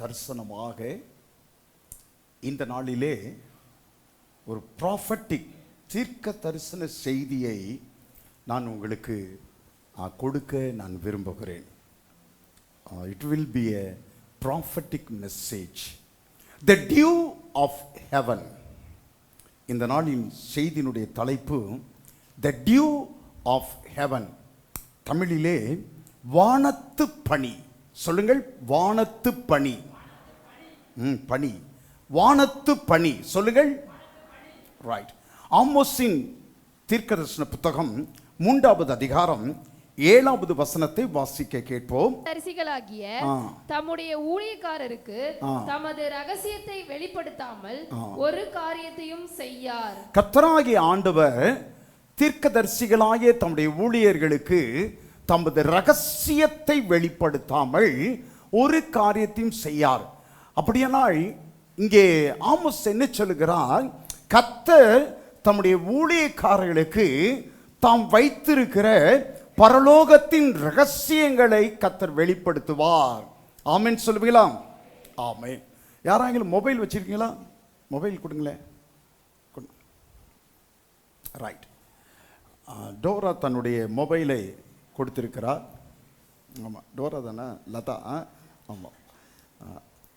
தரிசனமாக இந்த நாளிலே ஒரு ப்ராஃபட்டிக் தீர்க்க தரிசன செய்தியை நான் உங்களுக்கு கொடுக்க நான் விரும்புகிறேன். It will be a prophetic message, the dew of heaven. இந்த நாளின் செய்தியினுடைய தலைப்பு த டியூ ஆஃப் ஹெவன். தமிழிலே வானத்து பனி. சொல்லுங்கள், வானத்து பனி. பனி, வானத்து பனி. சொல்லுங்கள். ரைட். ஆமோஸின் தீர்க்கதரிசன புத்தகம் 3வது அதிகாரம் 7வது வசனத்தை வாசிக்க கேட்போம். தரிசிகளாகிய தம்முடைய ஊழியக்காரருக்கு தமது ரகசியத்தை வெளிப்படுத்தாமல் ஒரு காரியத்தையும் செய்யார். கர்த்தராகிய ஆண்டவர் தீர்க்கதரிசிகளாகிய தம்முடைய ஊழியர்களுக்கு தமது ரகசியத்தை வெளிப்படுத்தாமல் ஒரு காரியத்தையும் செய்யார். அப்படியானால் இங்கே ஆமோஸ் என்ன சொல்லுகிறார்? கர்த்தர் தம்முடைய ஊழியக்காரர்களுக்கு தாம் வைத்திருக்கிற பரலோகத்தின் ரகசியங்களை கர்த்தர் வெளிப்படுத்துவார். ஆமென் சொல்லுவீங்களா? ஆமென். யாராங்களும் மொபைல் வச்சிருக்கீங்களா? மொபைல் கொடுங்களேன். ரைட். டோரா தன்னுடைய மொபைலை கொடுத்திருக்கிறார். ஆமாம், டோரா தானே? லதா. ஆமாம்,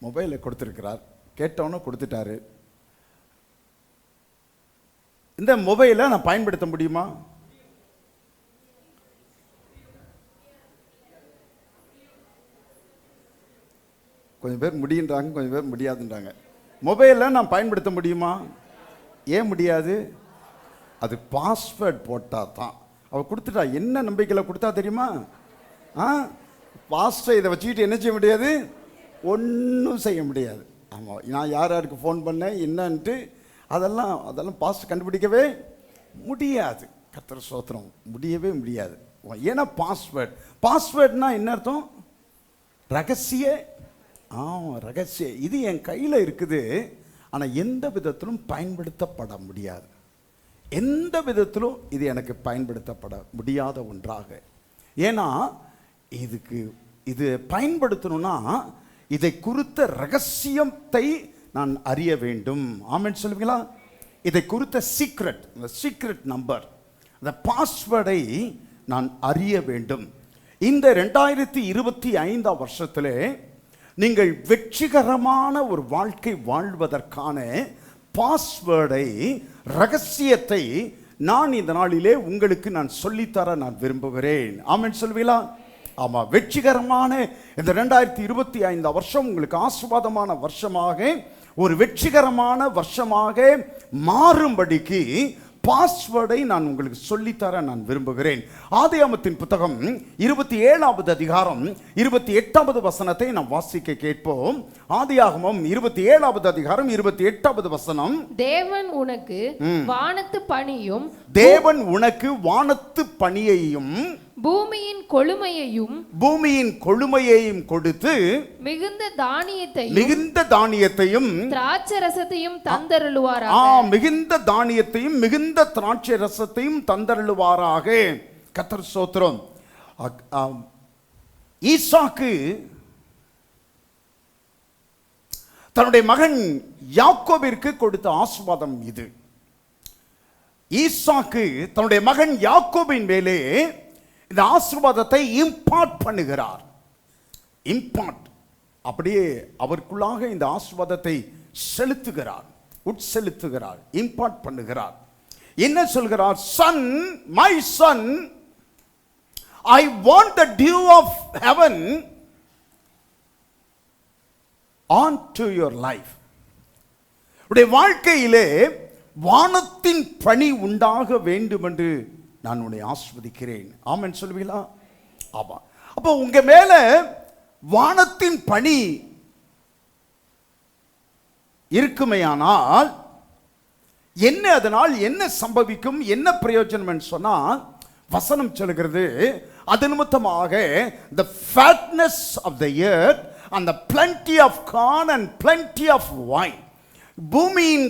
மொபைலை கொடுத்திருக்கிறார். கேட்டவொன்னே கொடுத்துட்டாரு. இந்த மொபைலை நான் பயன்படுத்த முடியுமா? கொஞ்சம் பேர் முடியுன்றாங்க, கொஞ்சம் பேர் முடியாதுன்றாங்க. மொபைலை நான் பயன்படுத்த முடியுமா? ஏன் முடியாது? அது பாஸ்வேர்ட் போட்டால் தான். அவள் கொடுத்துட்டா. என்ன நம்பிக்கையில் கொடுத்தா தெரியுமா? பாஸ்டர் இதை வச்சுக்கிட்டு என்ன செய்ய முடியாது? ஒன்றும் செய்ய முடியாது. ஆமாம், நான் யார் யாருக்கு ஃபோன் பண்ணேன் என்னன்ட்டு அதெல்லாம் பாஸ்டர் கண்டுபிடிக்கவே முடியாது. கர்த்தர் ஸ்தோத்திரம், முடியவே முடியாது. ஏன்னா பாஸ்வேர்ட்னா என்ன அர்த்தம்? ரகசிய. ரகசிய. இது என் கையில் இருக்குது, ஆனால் எந்த விதத்திலும் பயன்படுத்தப்பட முடியாது. எந்த விதத்திலும் இது எனக்கு பயன்படுத்தப்பட முடியாத ஒன்றாக. ஏன்னா இது பயன்படுத்தணும்னா இதை குறித்த ரகசியத்தை நான் அறிய வேண்டும். ஆமென் சொல்லுவீங்களா? இதை குறித்த சீக்ரெட் நம்பர், அந்த பாஸ்வேர்டை நான் அறிய வேண்டும். இந்த 2025 வருஷத்திலே நீங்கள் வெற்றிகரமான ஒரு வாழ்க்கை வாழ்வதற்கான பாஸ்வேர்டை, ரகசியத்தை நான் இந்த நாளிலே உங்களுக்கு நான் சொல்லித்தர நான் விரும்புகிறேன். ஆமென் சொல்வீங்களா? ஆமாம். வெற்றிகரமான இந்த 2025 வருஷம் உங்களுக்கு ஆசீர்வாதமான வருஷமாக, ஒரு வெற்றிகரமான வருஷமாக மாறும்படிக்கு பாஸ்வேர்டை நான் உங்களுக்கு சொல்லித்தர நான் விரும்புகிறேன். ஆதியாகமத்தின் புத்தகம் 27வது அதிகாரம் 28வது வசனத்தை நாம் வாசிக்க கேட்போம். ஆதியாகமம் 27வது அதிகாரம் 28வது வசனம். தேவன் உனக்கு வானத்து பனியும், தேவன் உனக்கு வானத்து பனியையும் பூமியின் கொழுமையையும் கொடுத்து மிகுந்த தானியத்தையும் திராட்சரசத்தையும் தந்தருளுவாராக. மிகுந்த தானியத்தையும் மிகுந்த திராட்சை ரசத்தையும் தந்தருளுவாராக. கர்த்தர் ஸ்தோத்திரம். ஈசாக்கு தன்னுடைய மகன் யாக்கோபிற்கு கொடுத்த ஆசீர்வாதம் இது. ஈசாக்கு தன்னுடைய மகன் யாக்கோபின் மேலே இந்த ஆசீர்வாதத்தை இம்பார்ட் பண்ணுகிறார். அப்படியே அவருக்குள்ளாக இந்த ஆசீர்வாதத்தை உட்செலுத்துகிறார், இம்பார்ட் பண்ணுகிறார். என்ன சொல்கிறார்? Son, my son, I want the dew of heaven on to your life. உடைய வாழ்க்கையிலே வானத்தின் பனி உண்டாக வேண்டும் என்று நான் உன்னை ஆஸ்வதிக்கிறேன். ஆமென் சொல்லுவீங்களா? ஆமா. அப்போ உங்க மேல வானத்தின் பனி இருக்குமையானால் என்ன, அதனால் என்ன சம்பவிக்கும், என்ன பிரயோஜனம் சொன்னால், வசனம் சொல்கிறது, அது நிமித்தமாக the fatness of the earth and the plenty of corn and plenty of wine, பூமியின்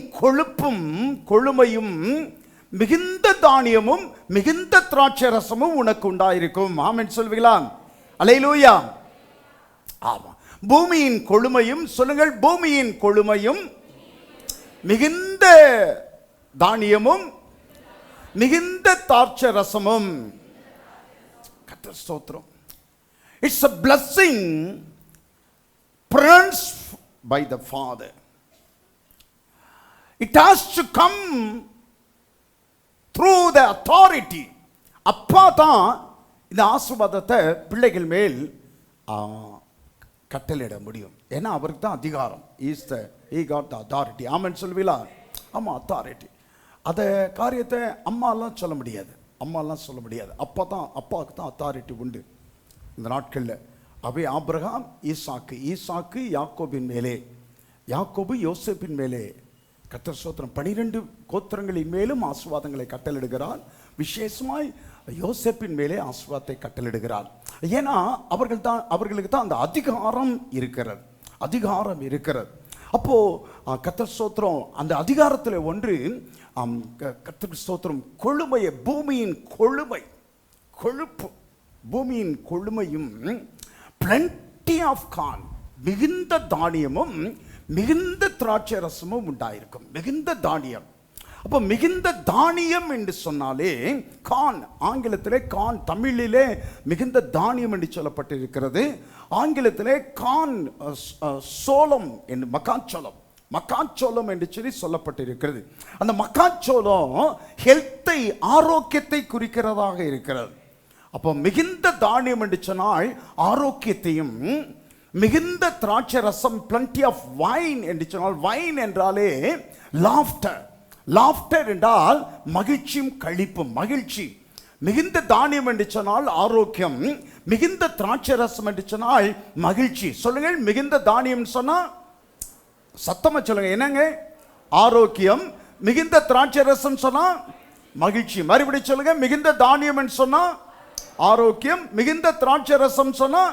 கொழுமையும் மிகுந்த தானியமும் மிகுந்த திராட்சை ரசமும் உனக்கு உண்டாயிருக்கும். ஆமென் சொல்வீங்களா? அல்லேலூயா. ஆமா. பூமியின் கொழுமையும், சொல்லுங்கள், பூமியின் கொழுமையும், மிகுந்த தானியமும், மிகுந்த திராட்சை ரசமும். கர்த்தர் ஸ்தோத்திரம். It's a blessing pronounced by the Father. It has to come through the authority. அப்பா தான் இந்த ஆசீர்வாதத்தை பிள்ளைகள் மேல் கட்டளையிட முடியும். ஏன்னா அவருக்கு தான் அதிகாரம். he got the authority. ஆமென் சொல்லுவீங்களா? ஆமாம், அத்தாரிட்டி. அதை காரியத்தை அம்மாலாம் சொல்ல முடியாது. அப்பாவுக்கு தான் அத்தாரிட்டி உண்டு இந்த நாட்களில். அவை ஆபிரகாம் ஈசாக்கு யாக்கோபின் மேலே, யாக்கோபு யோசேப்பின் மேலே. கர்த்தர் ஸ்தோத்திரம். 12 கோத்திரங்களின் மேலும் ஆசீர்வாதங்களை கட்டளிடுகிறார். விசேஷமாய் யோசேப்பின் மேலே ஆசீர்வாதத்தை கட்டளிடுகிறார். ஏன்னா அவர்களுக்கு தான் அந்த அதிகாரம் இருக்கிறது. அப்போ கர்த்தர் ஸ்தோத்திரம், அந்த அதிகாரத்தில் ஒன்று கர்த்தர் ஸ்தோத்திரம், கொழுமையை, பூமியின் கொழுப்பு, பூமியின் கொழுமையும், plenty of corn, மிகுந்த தானியமும், மிகுந்த திராட்சை ரசமும் உண்டாயிருக்கும். மிகுந்த தானியம். அப்போ மிகுந்த தானியம் என்று சொன்னாலே கான், ஆங்கிலத்திலே கான், தமிழிலே மிகுந்த தானியம் என்று சொல்லப்பட்டிருக்கிறது. ஆங்கிலத்திலே கான் சோளம் என்று, மக்காச்சோளம் என்று சொல்லப்பட்டிருக்கிறது. அந்த மக்காச்சோளம் ஹெல்த்தை, ஆரோக்கியத்தை குறிக்கிறதாக இருக்கிறது. அப்போ மிகுந்த தானியம் என்று சொன்னால் ஆரோக்கியத்தையும், மிகுந்த திராட்சை ரசம், plenty of wine என்று சொன்னால், வைன் என்றாலே லாஃப்டர் என்றால் மகிழ்ச்சியும் களிப்பும், மகிழ்ச்சி. மிகுந்த தானியம் என்று சொன்னால் ஆரோக்கியம், மிகுந்த திராட்சை ரசம் என்று சொன்னால் மகிழ்ச்சி. சொல்லுங்கள், மிகுந்த தானியம் சொன்னா சத்தமா சொல்லுங்க, என்னங்க? ஆரோக்கியம். மிகுந்த திராட்சை ரசம் சொன்னா மகிழ்ச்சி. மறுபடியும் சொல்லுங்க, மிகுந்த தானியம் என்று சொன்னா ஆரோக்கியம், மிகுந்த திராட்சை ரசம் சொன்னா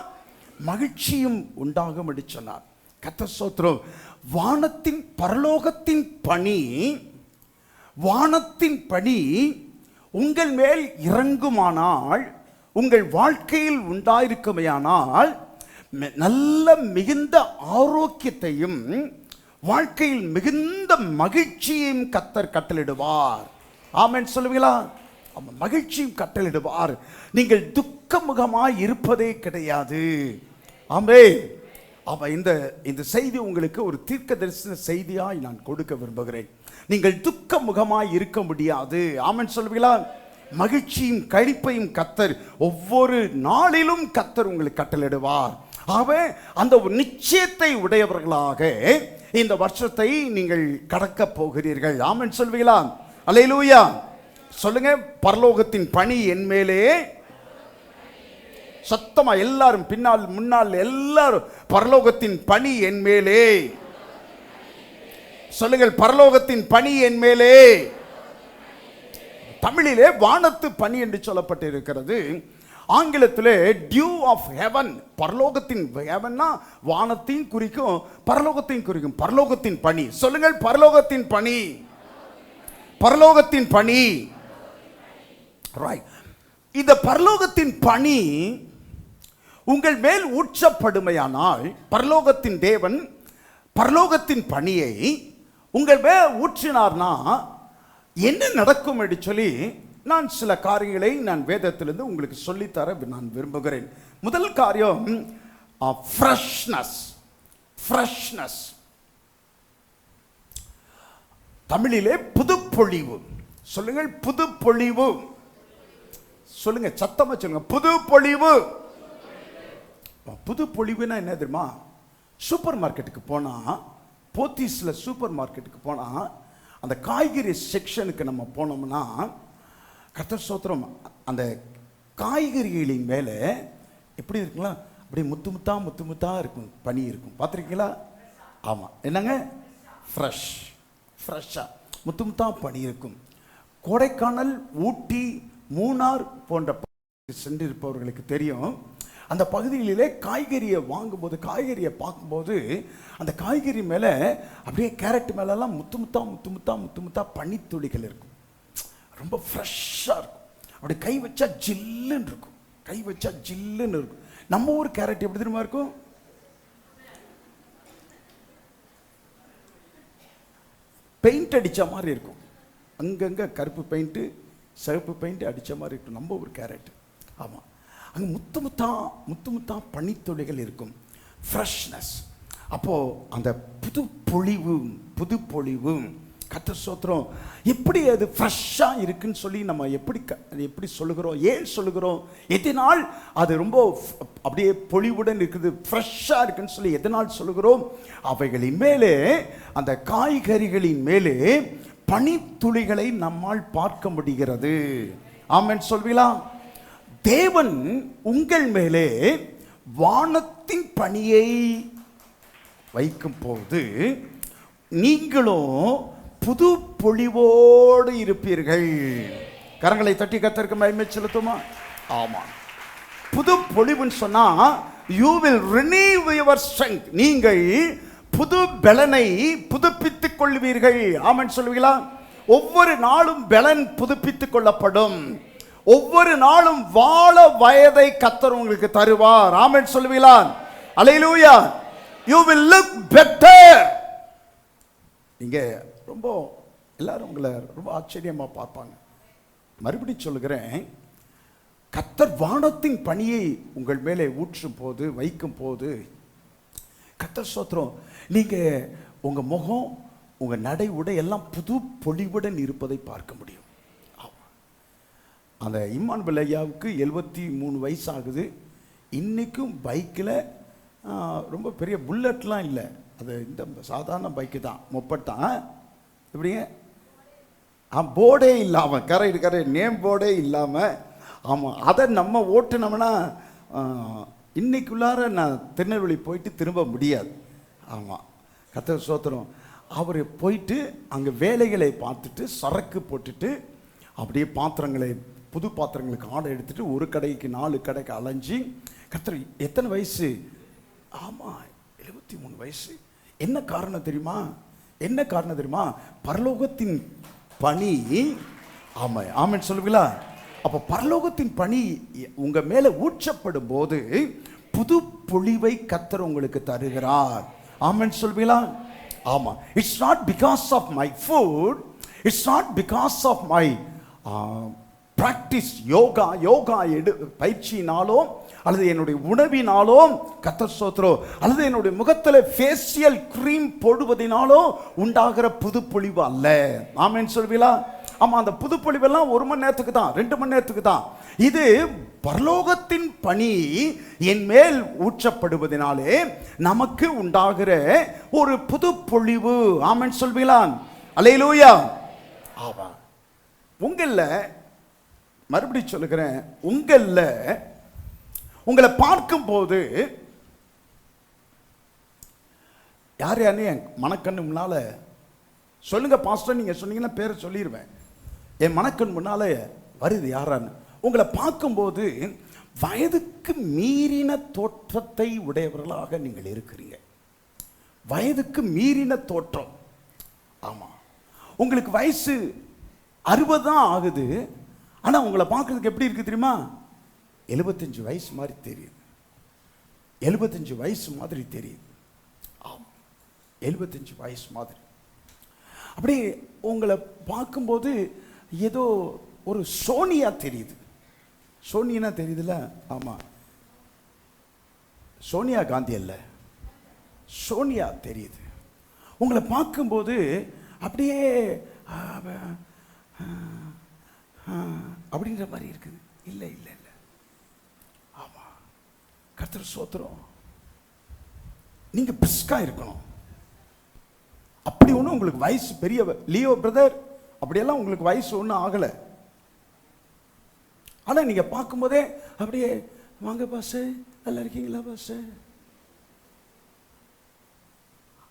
மகிழ்ச்சியும் உண்டாகும் என்று சொன்னார். கர்த்தர் ஸ்தோத்திரம். வானத்தின், பரலோகத்தின் பணி உங்கள் மேல் இறங்குமானால், உங்கள் வாழ்க்கையில் உண்டாயிருக்குமையானால், நல்ல மிகுந்த ஆரோக்கியத்தையும், வாழ்க்கையில் மிகுந்த மகிழ்ச்சியையும் கர்த்தர் கட்டளிடுவார். ஆமென் சொல்லுவீங்களா? மகிழ்ச்சியும் கட்டளிடுவார். நீங்கள் துக்கமுகமாய் இருப்பதே கிடையாது. ஆமென். இந்த செய்தி உங்களுக்கு ஒரு தீர்க்க தரிசன செய்தியாய் நான் கொடுக்க விரும்புகிறேன். நீங்கள் துக்க முகமாய் இருக்க முடியாது. ஆமென் சொல்லுவீங்களா? மகிழ்ச்சியும் களிப்பையும் கர்த்தர் ஒவ்வொரு நாளிலும் கர்த்தர் உங்களுக்கு கட்டளையிடுவார். ஆகவே அந்த ஒரு நிச்சயத்தை உடையவர்களாக இந்த வருஷத்தை நீங்கள் கடக்க போகிறீர்கள். ஆமென் சொல்லுவீங்களா? அல்லேலூயா சொல்லுங்க. பரலோகத்தின் பணி என் மேலே. சத்தமா எல்லாரும், பின்னால் முன்னால் எல்லாரும், பரலோகத்தின் பணி என் மேலே சொல்லுங்கள். பரலோகத்தின் பணி என் மேலே. தமிழிலே வானத்து பணி என்று சொல்லப்பட்டிருக்கிறது. ஆங்கிலத்திலே டியூ ஆஃப் ஹெவன். பரலோகத்தின், ஹெவன்னா வானத்தையும் குறிக்கும், பரலோகத்தையும் குறிக்கும். பரலோகத்தின் பணி சொல்லுங்கள். பரலோகத்தின் பணி, பரலோகத்தின் பணி. ரைட். இந்த பரலோகத்தின் பணி உங்கள் மேல் ஊற்றப்படுமையானால், பரலோகத்தின் தேவன் பரலோகத்தின் பணியை உங்கள் மேல் ஊற்றினார்னா என்ன நடக்கும் என்று சொல்லி நான் சில காரியங்களை நான் வேதத்திலிருந்து உங்களுக்கு சொல்லித்தர நான் விரும்புகிறேன். முதல் காரியம் ஃப்ரெஷ்னஸ். தமிழிலே புதுப்பொழிவு. சொல்லுங்கள், புதுப்பொழிவு. சொல்லுங்க, சத்தமா சொல்லுங்க, புதுப்பொழிவு. புதுப்பொழிவுனா என்ன தெரியுமா? சூப்பர் மார்க்கெட்டுக்கு போனா, போத்தீஸ்ல சூப்பர் மார்க்கெட்டுக்கு போனா, அந்த காய்கறி செக்ஷனுக்கு நம்ம போனோம்னா, கர்த்தர் ஸ்தோத்திரம், அந்த காய்கறிகளின் மேலே எப்படி இருக்குங்களா, அப்படி முத்து முத்தா இருக்கும், பனி இருக்கும். பார்த்துருக்கீங்களா? ஆமாம். என்னங்க? ஃப்ரெஷ்ஷாக முத்தா பனி இருக்கும். கொடைக்கானல், ஊட்டி, மூணார் போன்ற சென்றிருப்பவர்களுக்கு தெரியும். அந்த பகுதிகளிலே காய்கறியை வாங்கும்போது, காய்கறியை பார்க்கும்போது, அந்த காய்கறி மேலே அப்படியே கேரட் மேலெல்லாம் முத்து முத்தா பனித்துளிகள் இருக்கும். ரொம்ப ஃப்ரெஷ்ஷாக இருக்கும். அப்படி கை வச்சா ஜில்லுன்னு இருக்கும். நம்ம ஊர் கேரட் எப்படி தெரியுமா இருக்கும்? பெயிண்ட் அடித்த மாதிரி இருக்கும். அங்கங்கே கருப்பு பெயிண்ட்டு சிவப்பு பெயிண்ட் அடித்த மாதிரி இருக்கும் நம்ம ஒரு கேரட். ஆமாம், அங்கே முத்து முத்தா பனித்துளிகள் இருக்கும், ஃப்ரெஷ்னஸ். அப்போது அந்த புது பொழிவு கர்த்தர் ஸ்தோத்திரம். எப்படி அது ஃப்ரெஷ்ஷாக இருக்குன்னு சொல்லி நம்ம எப்படி சொல்லுகிறோம், ஏன் சொல்லுகிறோம், எதனால் அது ரொம்ப அப்படியே பொழிவுடன் இருக்குது, ஃப்ரெஷ்ஷாக இருக்குன்னு சொல்லி எதனால் சொல்லுகிறோம்? அவைகளின் மேலே, அந்த காய்கறிகளின் மேலே பனித்துளிகளை நம்மால் பார்க்க முடிகிறது. ஆமென் சொல்வீங்களா? தேவன் உங்கள் மேலே வானத்தின் பனியை வைக்கும் போது நீங்களும் புது பொழிவோடு இருப்பீர்கள். கரங்களை தட்டி கர்த்தருக்கு மகிமை செலுத்துமா? ஆமா, புது பொழிவுன்னு சொன்னா you will renew your strength. நீங்கள் புது பலனை புதுப்பித்துக் கொள்வீர்கள். ஆமென் சொல்வீங்களா? ஒவ்வொரு நாளும் பலன் புதுப்பித்துக் கொள்ளப்படும். ஒவ்வொரு நாளும் வாழ வயதை கர்த்தர் உங்களுக்கு தருவார். ஆமென் சொல்வீங்களா? அல்லேலூயா. You will look better. நீங்க ரொம்ப எல்லாரும் உங்களை ரொம்ப ஆச்சரியமா பார்ப்பாங்க. மறுபடியும் சொல்லுகிறேன், கர்த்தர் வானத்தின் பனியை உங்கள் மேலே ஊற்றும் போது, வைக்கும் போது, கர்த்தர் ஸ்தோத்திரம், நீங்க உங்க முகம், உங்க நடை, உடை எல்லாம் புது பொலிவுடன் இருப்பதை பார்க்க முடியும். அந்த இம்மானுவேல் ஐயாவுக்கு 73 வயசு ஆகுது. இன்னைக்கும் பைக்கில் ரொம்ப பெரிய புல்லட்லாம் இல்லை, அது இந்த சாதாரண பைக்கு தான், மொப்பட்டான். எப்படிங்க? போர்டே இல்லாமல், கரை நேம் போர்டே இல்லாமல். ஆமாம், அதை நம்ம ஓட்டுனோம்னா இன்னைக்குள்ளார நான் திருநெல்வேலி போயிட்டு திரும்ப முடியாது. ஆமாம், கர்த்தர் ஸ்தோத்திரம். அவர் போயிட்டு அங்கே வேலைகளை பார்த்துட்டு சரக்கு போட்டுட்டு அப்படியே பாத்திரங்களை, புது பாத்திரங்களுக்கு ஆர்டர் எடுத்துட்டு ஒரு கடைக்கு 4 கடைக்கு அலைஞ்சி, கர்த்தர் எத்தனை வயசு? ஆமாம், 73 வயசு. என்ன காரணம் தெரியுமா? என்ன காரணம் தெரியுமா? பரலோகத்தின் பனி. ஆமாம், ஆமென் சொல்லுவீங்களா? அப்போ பரலோகத்தின் பனி உங்க மேல ஊற்றப்படும் போது புது பொழிவை கர்த்தர் உங்களுக்கு தருகிறார். ஆமென் சொல்வீங்களா? ஆமா. It's not because of my food, it's not because of my practice yoga பயிற்சியினாலோ அல்லது என்னுடைய உணவினாலோ, கர்த்தர் ஸ்தோத்திரம், அல்லது என்னுடைய முகத்தில் ஃபேஷியல் கிரீம் போடுவதனாலோ உண்டாகிற புது பொழிவு அல்ல. ஆமென் சொல்வீங்களா? ஆமா, அந்த புது பொழிவெல்லாம் 1 மணி நேரத்துக்கு தான், 2 மணி நேரத்துக்கு தான். இது பரலோகத்தின் பனி என் மேல் ஊற்றப்படுவதனாலே நமக்கு உண்டாகிற ஒரு புது பொழிவு. ஆமென் சொல்வீங்களா? அல்லேலூயா. ஆமா, உங்கள மறுபடியும் சொல்லுகிறேன், உங்களை பார்க்கும் போது யார் யாருன்னு என் மனக்கண்ணு முன்னால சொல்லுங்க பாஸ்டர், நீங்க சொன்னீங்கன்னா பேரை சொல்லிடுவேன். என் மனக்கண் முன்னால வருது யாரான்னு. உங்களை பார்க்கும்போது வயதுக்கு மீறின தோற்றத்தை உடையவர்களாக நீங்கள் இருக்கிறீங்க. வயதுக்கு மீறின தோற்றம். ஆமா, உங்களுக்கு வயசு 60 தான் ஆகுது. ஆனா உங்களை பார்க்கறதுக்கு எப்படி இருக்கு தெரியுமா? 75 வயசு மாதிரி தெரியுது. 75 வயசு மாதிரி தெரியுது. ஆமாம், 75 வயசு மாதிரி. அப்படி உங்களை பார்க்கும்போது ஏதோ ஒரு சோனியா தெரியுது. சோனியா தெரியுதுல்ல? ஆமாம், சோனியா காந்தி அல்ல, சோனியா தெரியுது. உங்களை பார்க்கும்போது அப்படியே அப்படின்ற மாதிரி இருக்குது. இல்லை இல்லை இல்லை. ஆமா, கர்த்தர் ஸ்தோத்திரம். நீங்க பிஸ்கா இருக்கணும். அப்படி ஒன்றும் உங்களுக்கு வயசு பெரிய லியோ பிரதர் அப்படியெல்லாம் உங்களுக்கு வயசு ஒன்றும் ஆகலை. ஆனா நீங்க பார்க்கும்போதே அப்படியே வாங்க பாஸ், நல்லா இருக்கீங்களா பாஸ்,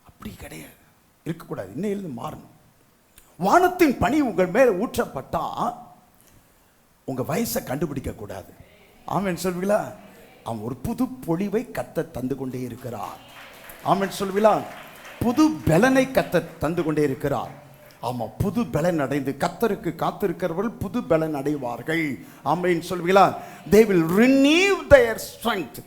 அப்படி கிடையாது, இருக்கக்கூடாது. இன்னையிலிருந்து மாறணும். வானத்தின் பனி உங்கள் மேல ஊற்றப்பட்டா உங்க வயசை கண்டுபிடிக்க கூடாது. ஆமென் சொல்வீங்களா? அவன் ஒரு புது பொழிவை கர்த்தர் தந்து கொண்டே இருக்கிறார். ஆமென் சொல்வீங்களா? புது பலனை கர்த்தர் தந்து கொண்டே இருக்கிறார். ஆமா, புது பலன் அடைந்து கர்த்தருக்கு காத்திருக்கிறவர்கள் புது பலன் அடைவார்கள். ஆமென் சொல்வீங்களா? they will renew their strength.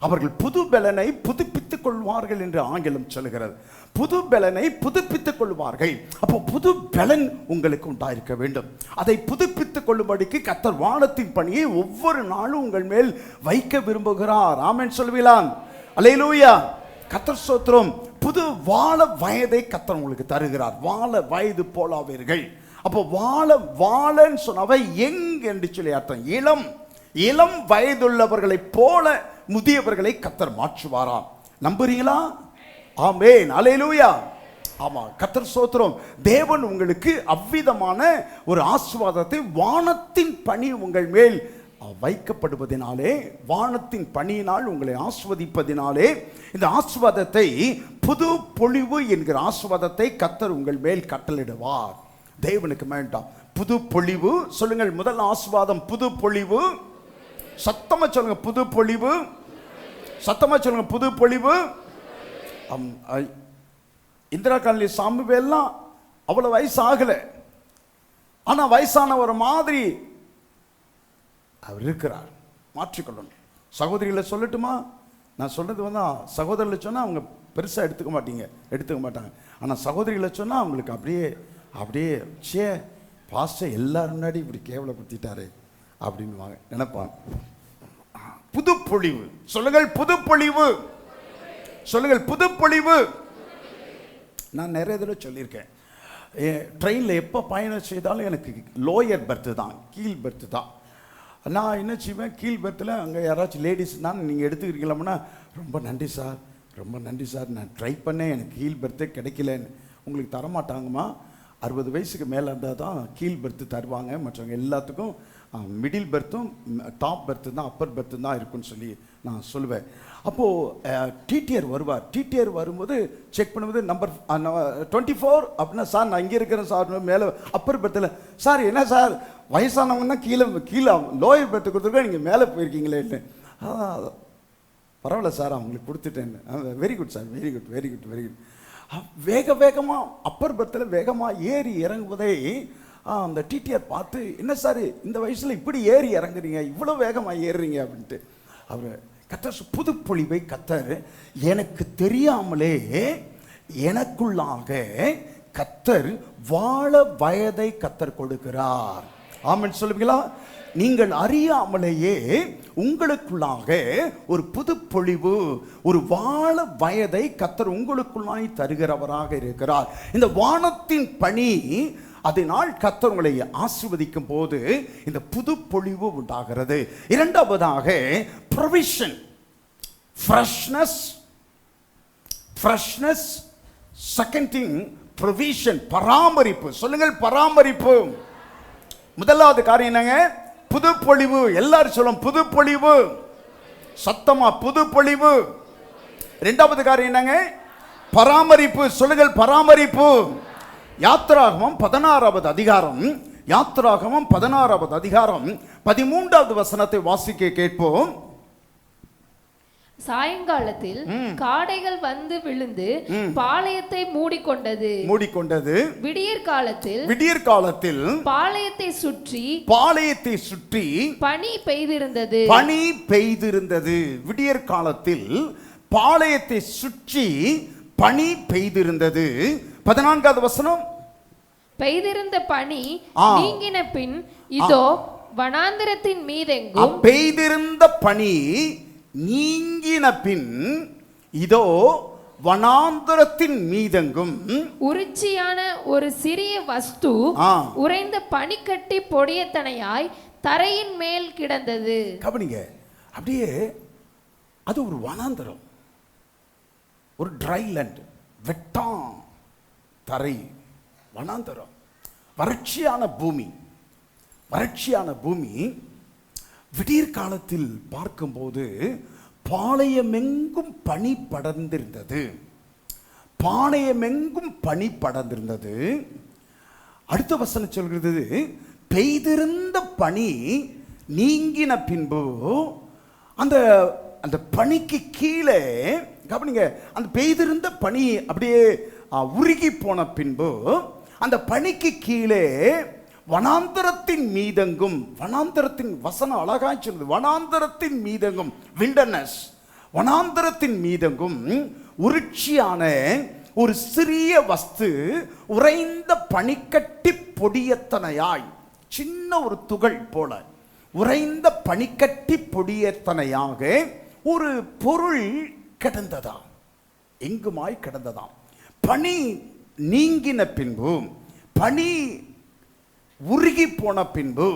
அவர்கள் புது பலனை புதுப்பித்துக் கொள்வார்கள் என்று ஆங்கிலம் சொல்கிறது. புது பலனை புதுப்பித்துக் கொள்வார்கள். அப்போ புது பலன் உங்களுக்கு உண்டாயிருக்க வேண்டும். அதை புதுப்பித்துக் கொள்ளும்படிக்கு கர்த்தர் வானத்தின் பணியை ஒவ்வொரு நாளும் உங்கள் மேல் வைக்க விரும்புகிறார். ஆமென் சொல்வீங்களா? அல்லேலூயா. கர்த்தர் ஸ்தோத்திரம். புது வாழ வயதை கர்த்தர் உங்களுக்கு தருகிறார். வாழ வயது போலாவீர்கள். அப்போ வாழன்னு சொன்னவை யங் என்று சொல்லி அர்த்தம். இளம் வயதுள்ளவர்களை போல முதியவர்களை கர்த்தர் மாற்றுவாராம். நம்புறீங்களா? ஆமென். அல்லேலூயா. ஆமா, கர்த்தர் ஸ்தோத்திரம். தேவன் உங்களுக்கு அவ்விதமான ஒரு ஆசீர்வாதத்தை வானத்தின் பணி உங்கள் மேல் வைக்கப்படுவதினாலே, வானத்தின் பணியினால் உங்களை ஆசீர்வதிப்பதினாலே, இந்த ஆசீர்வாதத்தை புது பொழிவு என்கிற ஆசீர்வாதத்தை கர்த்தர் உங்கள் மேல் கட்டளையிடுவார். தேவனுக்கு வேண்டாம் புது பொழிவு. சொல்லுங்கள், முதல் ஆசீர்வாதம் புது பொழிவு. சத்தமா சொல்லுங்க, புது பொழிவு. சத்தமா சொல்லுங்க, புது பொழிவு. இந்திரா காலனி சாமுவேல்லாம் அவ்வளவு வயசு ஆகல, ஆனா வயசான ஒரு மாதிரி அவர் இருக்கிறார். மாற்றிக்கொள்ளணும். சகோதரிகளை சொல்லட்டுமா? நான் சொல்றது சகோதரிகளை சொன்னா அவங்க பெருசா எடுத்துக்க மாட்டாங்க. ஆனா சகோதரிகளை சொன்னா அவங்களுக்கு அப்படியே சே பாஸ்டர் எல்லாரும் முன்னாடி இப்படி கேவலப்படுத்திட்டாரு அப்படின்னு நினைப்பாங்க. புது பொழிவு. சொல்லுங்கள், புது பொழிவு. சொல்லுங்கள், புது பொழிவு. நான் நிறைய தடவை சொல்லியிருக்கேன், ட்ரெயினில் எப்போ பயணம் செய்தாலும் எனக்கு லோயர் பெர்த்து தான், கீழ் பெர்த்து தான். நான் என்ன செய்வேன், கீழ் பெர்த்தில் அங்கே யாராச்சும் லேடிஸ் தான் நீங்கள் எடுத்துக்கிறீங்களாம்னா, ரொம்ப நன்றி சார், ரொம்ப நன்றி சார், நான் ட்ரை பண்ணேன், எனக்கு கீழ் பெர்த்தே கிடைக்கலன்னு. உங்களுக்கு தரமாட்டாங்கம்மா. 60 வயசுக்கு மேலே இருந்தால் தான் கீழ் பெர்த்து தருவாங்க. மற்றவங்க எல்லாத்துக்கும் மிடில் பெர்த்தும் டாப் பெர்த்து தான், அப்பர் பெர்த்து தான் இருக்குன்னு சொல்லி நான் சொல்லுவேன். அப்போது டிடிஆர் வருவார். டிடிஆர் வரும்போது செக் பண்ணும்போது நம்பர் 24 அப்படின்னா, சார் நான் இங்கே இருக்கிறேன் சார், மேலே அப்பர் பெர்த்தில். சார் என்ன சார் வயசானவங்கன்னா கீழே லோயர் பெர்த்து கொடுத்துருக்கோம், நீங்கள் மேலே போயிருக்கீங்களேன்னு. பரவாயில்ல சார், அவங்களுக்கு கொடுத்துட்டேன்னு. Very good sir, very good very good very good. வேகமாக அப்பர் பெர்த்தில் வேகமாக ஏறி இறங்குவதை அந்த டிடிஆர் பார்த்து, என்ன சார் இந்த வயசில் இப்படி ஏறி இறங்குறீங்க, இவ்வளோ வேகமாக ஏறுறீங்க அப்படின்ட்டு. அவர் கர்த்தர் புது பொழிவை கர்த்தர் எனக்கு தெரியாமலே எனக்குள்ளாக கர்த்தர் வாழ வயதை கர்த்தர் கொடுக்கிறார். ஆமென் சொல்லுவீங்களா? நீங்கள் அறியாமலேயே உங்களுக்குள்ளாக ஒரு புது பொழிவு, ஒரு வாழ வயதை கர்த்தர் உங்களுக்குள்ளாய் தருகிறவராக இருக்கிறார். இந்த வானத்தின் பணி, அதனால் கர்த்தர் உங்களை ஆசீர்வதிக்கும் போது இந்த புது பொழிவு உண்டாகிறது. இரண்டாவதாக provision, freshness. Second thing provision, பராமரிப்பு. சொல்லுங்கள், பராமரிப்பு. முதலாவது காரியம் என்னங்க? புது பொழிவு. எல்லாரும் சொல்லும் புது பொழிவு. சத்தமா, புது பொழிவு. இரண்டாவது காரியம் என்னங்க? பராமரிப்பு. சொல்லுங்கள், பராமரிப்பு. யாத்திராகமம் 16வது அதிகாரம், யாத்திராகமம் 16வது அதிகாரம் 13வது வசனத்தை வாசிக்க கேட்போம். சாயங்காலத்தில் காடைகள் வந்து விழுந்து பாளையத்தை மூடிக்கொண்டது. விடியற் காலத்தில் பாளையத்தை சுற்றி பனி பெய்திருந்தது. விடியற் காலத்தில் பாளையத்தை சுற்றி பனி பெய்திருந்தது. 14வது வசனம், பெய்திருந்த பனி நீங்கின பின் இதோ வனாந்திரத்தின் மீதெங்கும், பெய்திருந்த பனி நீங்கின பின் இதோ வனாந்திரத்தின் மீதெங்கும் உருச்சியான ஒரு சிறிய வஸ்து உறைந்த பனிக்கட்டி பொடியத்தனையாய் தரையின் மேல் கிடந்தது. கவனிங்க, அப்படியே அது ஒரு வனாந்திரம், ஒரு ட்ரைலேண்ட், வெட்டான் தரை, வனாந்தரம், வறட்சியான பூமி. விடியற் காலத்தில் பார்க்கும்போது பாளையமெங்கும் பனி படர்ந்திருந்தது. அடுத்த வசனம் சொல்கிறது, பெய்திருந்த பனி நீங்கின பின்பு அந்த பனிக்கு கீழே, கவனிங்க, அந்த பெய்திருந்த பனி அப்படியே உருகி போன பின்பு அந்த பனிக்கு கீழே வனாந்தரத்தின் மீதெங்கும், வனாந்தரத்தின் வசனம் அழகாய் சொல்லுது, வனாந்தரத்தின் மீதெங்கும், வில்டர்னஸ், வனாந்தரத்தின் மீதெங்கும் உருட்சியான ஒரு சிறிய வஸ்து உறைந்த பனிக்கட்டி பொடியத்தனையாய், சின்ன ஒரு துகள் போல உறைந்த பனிக்கட்டி பொடியத்தனையாக ஒரு பொருள் கிடந்ததாம். எங்குமாய் கிடந்ததாம். பனி நீங்கின பின்பு, பனி உருகி போன பின்பு,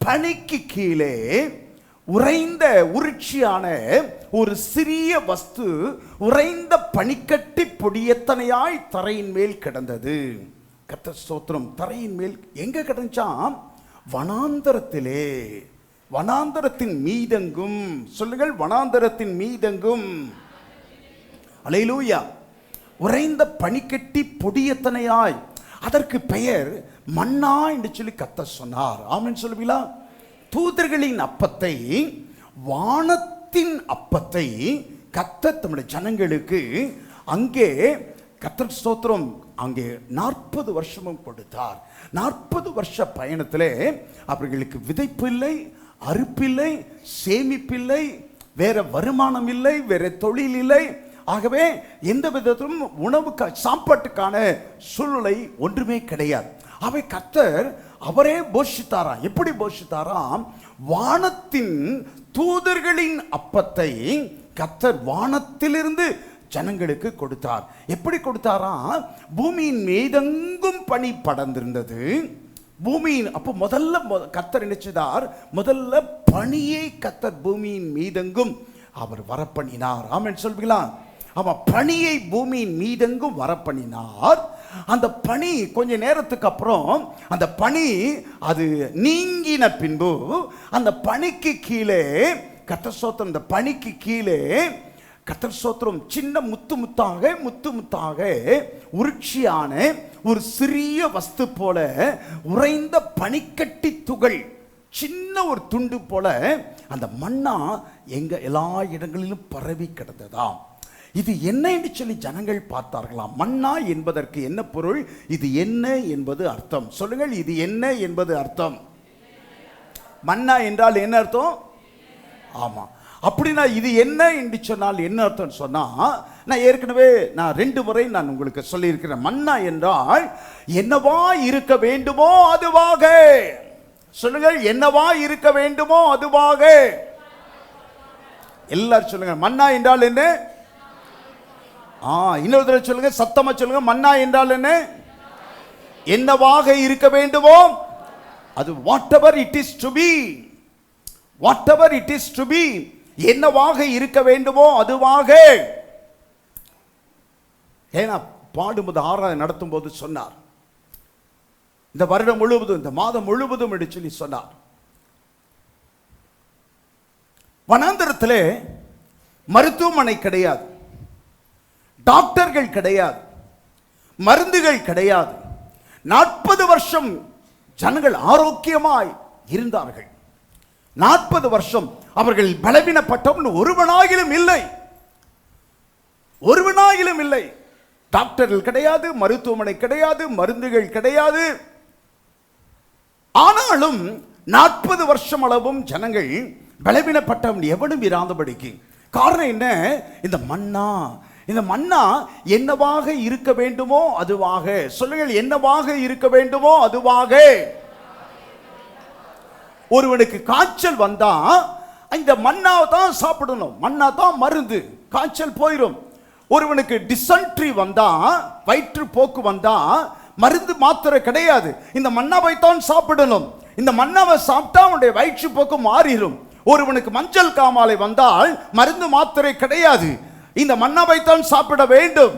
பனிக்கு கீழே உறைந்த உருட்சியான ஒரு சிறிய வஸ்து உறைந்த பனிக்கட்டி பொடியத்தனையாய் தரையின் மேல் கிடந்தது. கர்த்தர் ஸ்தோத்திரம். தரையின் மேல் எங்க கிடந்துச்சாம்? வனாந்தரத்திலே. வனாந்தரத்தின் மீதெங்கும். சொல்லுங்கள், வனாந்தரத்தின் மீதெங்கும். அல்லேலூயா. உறைந்த பனிக்கட்டி பொடியத்தனையாய். அதற்கு பெயர் மன்னா என்று சொல்லி கர்த்தர் சொன்னார். ஆமென் சொல்லுவீங்களா? தூதர்களின் அப்பத்தை, வானத்தின் அப்பத்தை கர்த்தர் தம்முடைய ஜனங்களுக்கு அங்கே, கர்த்தர் ஸ்தோத்திரம், அங்கே 40 வருஷமும் கொடுத்தார். 40 வருஷ பயணத்திலே அவர்களுக்கு விதைப்பு இல்லை, அறுப்பில்லை, சேமிப்பில்லை, வேற வருமானம் இல்லை, வேற தொழில் இல்லை. ஆகவே எந்த விதத்திலும் உணவுக்கு சாப்பாட்டுக்கான சூழ்நிலை ஒன்றுமே கிடையாது. அவை கர்த்தர் அவரே போஷித்தாராம். எப்படி போஷித்தாராம்? வானத்தின் தூதர்களின் அப்பத்தை கர்த்தர் வானத்திலிருந்து ஜனங்களுக்கு கொடுத்தார். எப்படி கொடுத்தாராம்? பூமியின் மீதெங்கும் பனி படர்ந்திருந்தது. பூமியின் அப்போ முதல்ல கர்த்தர் நினைச்சதார், முதல்ல பனியை கர்த்தர் பூமியின் மீதெங்கும் அவர் வரப்பண்ணினார். ஆமென் சொல்வீங்களா? அவன் பனியை பூமியின் மீதெங்கும் வரப்பண்ணினார். அந்த பனி கொஞ்ச நேரத்துக்கு அப்புறம் அந்த பனி அது நீங்கின பின்பு அந்த பனிக்கு கீழே, கர்த்தர் ஸ்தோத்திரம், அந்த பனிக்கு கீழே கர்த்தர் ஸ்தோத்திரம், சின்ன முத்து முத்தாக உருட்சியான ஒரு சிறிய வஸ்து போல உறைந்த பனிக்கட்டி துகள், சின்ன ஒரு துண்டு போல அந்த மன்னா எங்க எல்லா இடங்களிலும் பரவி கிடந்ததாம். இது என்ன என்று சொல்லி ஜனங்கள் பார்த்தார்களாம். மன்னா என்பதற்கு என்ன பொருள்? இது என்ன என்பது அர்த்தம். சொல்லுங்கள், இது என்ன என்பது அர்த்தம். மன்னா என்றால் என்ன அர்த்தம்? ஆமா. அப்படின்னா இது என்ன என்று சொன்னால் என்ன அர்த்தம் சொன்னா, நான் ஏற்கனவே 2 முறை நான் உங்களுக்கு சொல்லியிருக்கிறேன். மன்னா என்றால் என்னவா இருக்க வேண்டுமோ அதுவாக. சொல்லுங்கள், என்னவா இருக்க வேண்டுமோ அதுவாக. எல்லாரும் சொல்லுங்க, மன்னா என்றால் என்ன? இன்னொரு தடவை சொல்லுங்க, சத்தமா சொல்லுங்க. மன்னா என்றால் என்ன? என்னவாக இருக்க வேண்டுமோ அது. whatever it is to be, whatever it is to be, என்னவாக இருக்க வேண்டுமோ அதுவாக. ஏன்னா பாடும்போது ஆராதனை நடத்தும் போது சொன்னார், இந்த வருடம் முழுவதும், இந்த மாதம் முழுவதும் என்று சொல்லி சொன்னார். வனாந்தரத்திலே மருத்துவமனை கிடையாது, டாக்டர்கள் கிடையாது, மருந்துகள் கிடையாது. 40 வருஷம் ஜனங்கள் ஆரோக்கியமாய் இருந்தார்கள். 40 வருஷம் அவர்கள் பலவீனப்பட்டவன் ஒருவனாகிலும் இல்லை, ஒருவனாகிலும் இல்லை. டாக்டர்கள் கிடையாது, மருத்துவமனை கிடையாது, மருந்துகள் கிடையாது. ஆனாலும் 40 வருஷம் அளவும் ஜனங்கள் பலவீனப்பட்டவன் எவனும் இராதபடிக்கு. காரணம் என்ன? இந்த மன்னா. இந்த மன்னா என்னவாக இருக்க வேண்டுமோ அதுவாக. சொல்லுங்கள், என்னவாக இருக்க வேண்டுமோ அதுவாக. ஒருவனுக்கு காய்ச்சல் வந்தா இந்த மன்னாவை தான் சாப்பிடணும், மன்னா தான் மருந்து, காய்ச்சல் போயிடும். ஒருவனுக்கு டிசென்ட்ரி வந்தா, வயிற்று போக்கு வந்தா மருந்து மாத்திரை கிடையாது, இந்த மன்னாவை தான் சாப்பிடணும். இந்த மன்னாவை சாப்பிட்டா அவனுடைய வயிற்று போக்கு மாறிடும். ஒருவனுக்கு மஞ்சள் காமாலை வந்தால் மருந்து மாத்திரை கிடையாது, இந்த மன்னாவை தான் சாப்பிட வேண்டும்,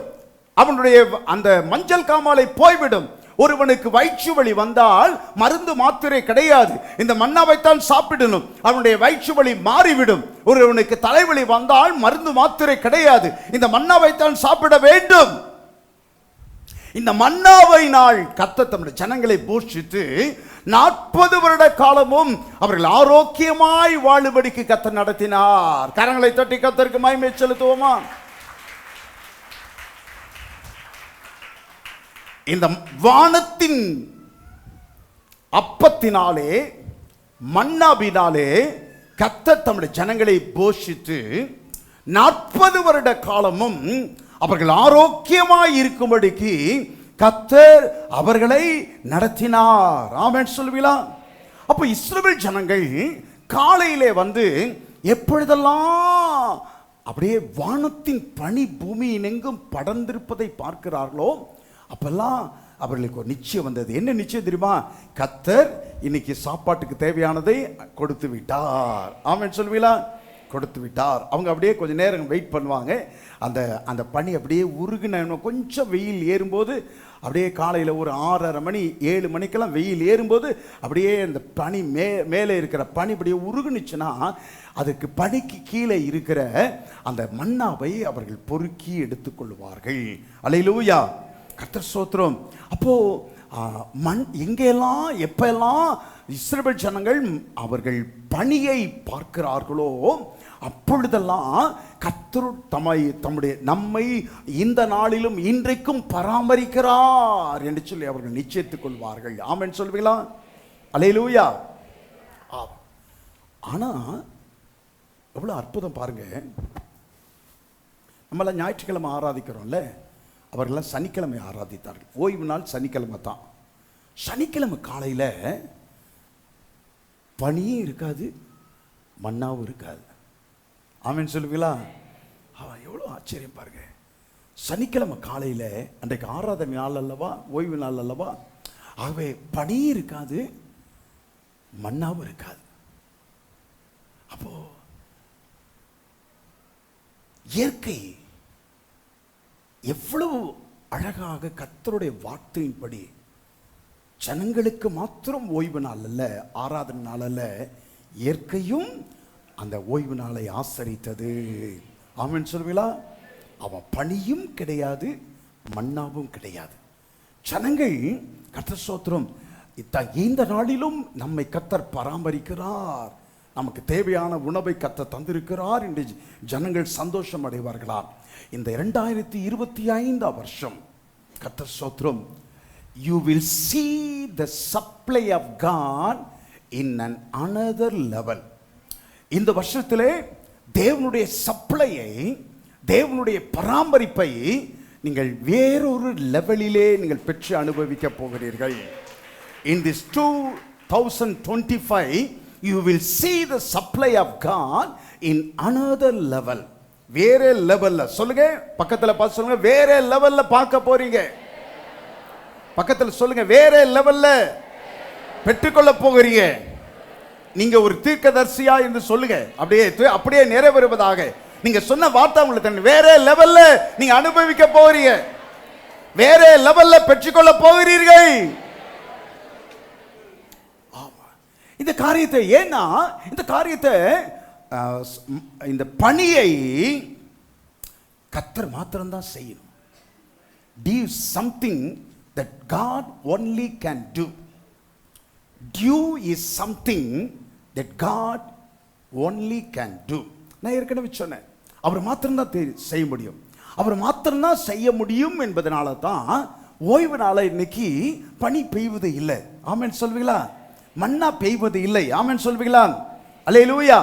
அவனுடைய அந்த மஞ்சள் காமாலை போய்விடும். ஒருவனுக்கு வயிற்று வலி வந்தால் மருந்து மாத்திரை கிடையாது, இந்த மன்னாவைத்தான் சாப்பிடணும், அவனுடைய வயிற்று வலி மாறிவிடும். ஒருவனுக்கு தலைவலி வந்தால் மருந்து மாத்திரை கிடையாது, இந்த மன்னாவைத்தான் சாப்பிட வேண்டும். இந்த மன்னாவை நாள் கர்த்தர் தம்முடைய ஜனங்களை போஷித்து 40 வருட காலமும் அவர்கள் ஆரோக்கியமாய் வாழும்படிக்கு கர்த்தர் நடத்தினார். கரங்களை தட்டி கர்த்தருக்கு மகிமை செலுத்துவோமா? இந்த வானத்தின் அப்பத்தினாலே, மன்னாவினாலே கர்த்தர் தம்முடைய ஜனங்களை போஷித்து 40 வருட காலமும் அவர்கள் ஆரோக்கியமாய் இருக்கும்படிக்கு கர்த்தர் அவர்களை நடத்தினார். ஆமென் சொல்லுவீங்களா? அப்ப இஸ்ரவேல் ஜனங்கள் காலையிலே வந்து எப்பொழுதெல்லாம் அப்படியே வானத்தின் பனி பூமியின் எங்கும் படர்ந்திருப்பதை பார்க்கிறார்களோ அப்பெல்லாம் அவர்களுக்கு ஒரு நிச்சயம் வந்தது. என்ன நிச்சயம் தெரியுமா? கர்த்தர் இன்னைக்கு சாப்பாட்டுக்கு தேவையானதை கொடுத்து விட்டார். ஆமென் சொல்லுவீங்களா? கொடுத்து விட்டார். அவங்க அப்படியே கொஞ்சம் நேரம் வெயிட் பண்ணுவாங்க. அந்த அந்த பனி அப்படியே உருகுன கொஞ்சம் வெயில் ஏறும்போது அப்படியே காலையில் ஒரு 6:30 மணி 7 மணிக்கெல்லாம் வெயில் ஏறும்போது அப்படியே அந்த பனி மேலே இருக்கிற பனி அப்படியே உருகுனுச்சுன்னா அதுக்கு பனிக்கு கீழே இருக்கிற அந்த மன்னாவை அவர்கள் பொறுக்கி எடுத்துக்கொள்வார்கள். அல்லேலூயா, கர்த்தர் ஸ்தோத்திரம். அப்போ மண் எங்கெல்லாம் எப்பெல்லாம் இஸ்ரவேல் ஜனங்கள் அவர்கள் பனியை பார்க்கிறார்களோ அப்பொழுதெல்லாம் கர்த்தர் தம்முடைய நம்மை இந்த நாளிலும் இன்றைக்கும் பராமரிக்கிறார் என்று சொல்லி அவர்கள் நிச்சயித்துக் கொள்வார்கள். ஆமென் சொல்வீங்களா? அல்லேலூயா. ஆனா எவ்வளவு அற்புதம் பாருங்க. நம்மளாம் ஞாயிற்றுக்கிழமை ஆராதிக்கிறோம்ல, அவர்கள்லாம் சனிக்கிழமை ஆராதித்தார்கள். ஓய்வு நாள் சனிக்கிழமை தான். சனிக்கிழமை காலையில் பனியும் இருக்காது, மன்னாவும் இருக்காது. ஆமென் சொல்லுவீங்களா? எவ்வளோ ஆச்சரியம் பாருங்க. சனிக்கிழமை காலையில் அன்றைக்கு ஆராதனை நாள் அல்லவா, ஓய்வு நாள் அல்லவா, ஆகவே பனியும் இருக்காது, மன்னாவும் இருக்காது. அப்போ இயற்கை எவ்வளவு அழகாக கர்த்தருடைய வார்த்தையின்படி ஜனங்களுக்கு மாத்திரம் ஓய்வு நாள் அல்ல, ஆராதனை நாள் அல்ல, இயற்கையும் அந்த ஓய்வு நாளை ஆசரித்தது. ஆமென் சொல்வீங்களா? அவன் பனியும் கிடையாது, மன்னாவும் கிடையாது. ஜனங்கள் கர்த்தர் ஸ்தோத்திரம், இந்த நாளிலும் நம்மை கர்த்தர் பராமரிக்கிறார், நமக்கு தேவையான உணவை கர்த்தர் தந்திருக்கிறார் என்று ஜனங்கள் சந்தோஷம் அடைவார்களா? இந்த 2025 வருஷம் கர்த்தர் ஸ்தோத்திரம், you will see the supply of God in an another level. இந்த வருஷத்திலே தேவனுடைய சப்ளையை, தேவனுடைய பராமரிப்பை நீங்கள் வேறொரு லெவலிலே நீங்கள் பெற்று அனுபவிக்க போகிறீர்கள். In this 2025 you will see the supply of God in another level. வேற லெவல்ல சொல்லுங்க, பக்கத்துல பார்த்து சொல்லுங்க, வேற லெவல்ல பார்க்க போறீங்க. பக்கத்துல சொல்லுங்க, வேற லெவல்ல பெற்றுக்கொள்ள போகிறீங்க. நீங்க ஒரு தீர்க்கதரிசியா என்று சொல்லுங்க, அப்படியே நிறைவேறுவதாக. நீங்க சொன்ன வார்த்தை உங்களுக்கு வேற லெவல்ல நீங்க அனுபவிக்க போகிறீங்க, வேற லெவல்ல பெற்றுக்கொள்ள போகிறீர்கள். இந்த காரியத்தை, ஏன்னா இந்த காரியத்தை, இந்த பணியை கர்த்தர் மாத்திரம்தான் செய்யணும். Do something that God only can do. Do is something that God only can do. நான் ஏற்கனவே சொன்னேன், அவர் மாத்திரம்தான் செய்ய முடியும், அவர் மாத்திரம்தான் செய்ய முடியும் என்பதனால தான் ஓய்வு நாளை இன்னைக்கு பனி பெய்வது இல்லை. ஆமென் சொல்வீங்களா? மன்னா பெய்வது இல்லை. ஆமென் சொல்வீங்களா? அல்லேலூயா.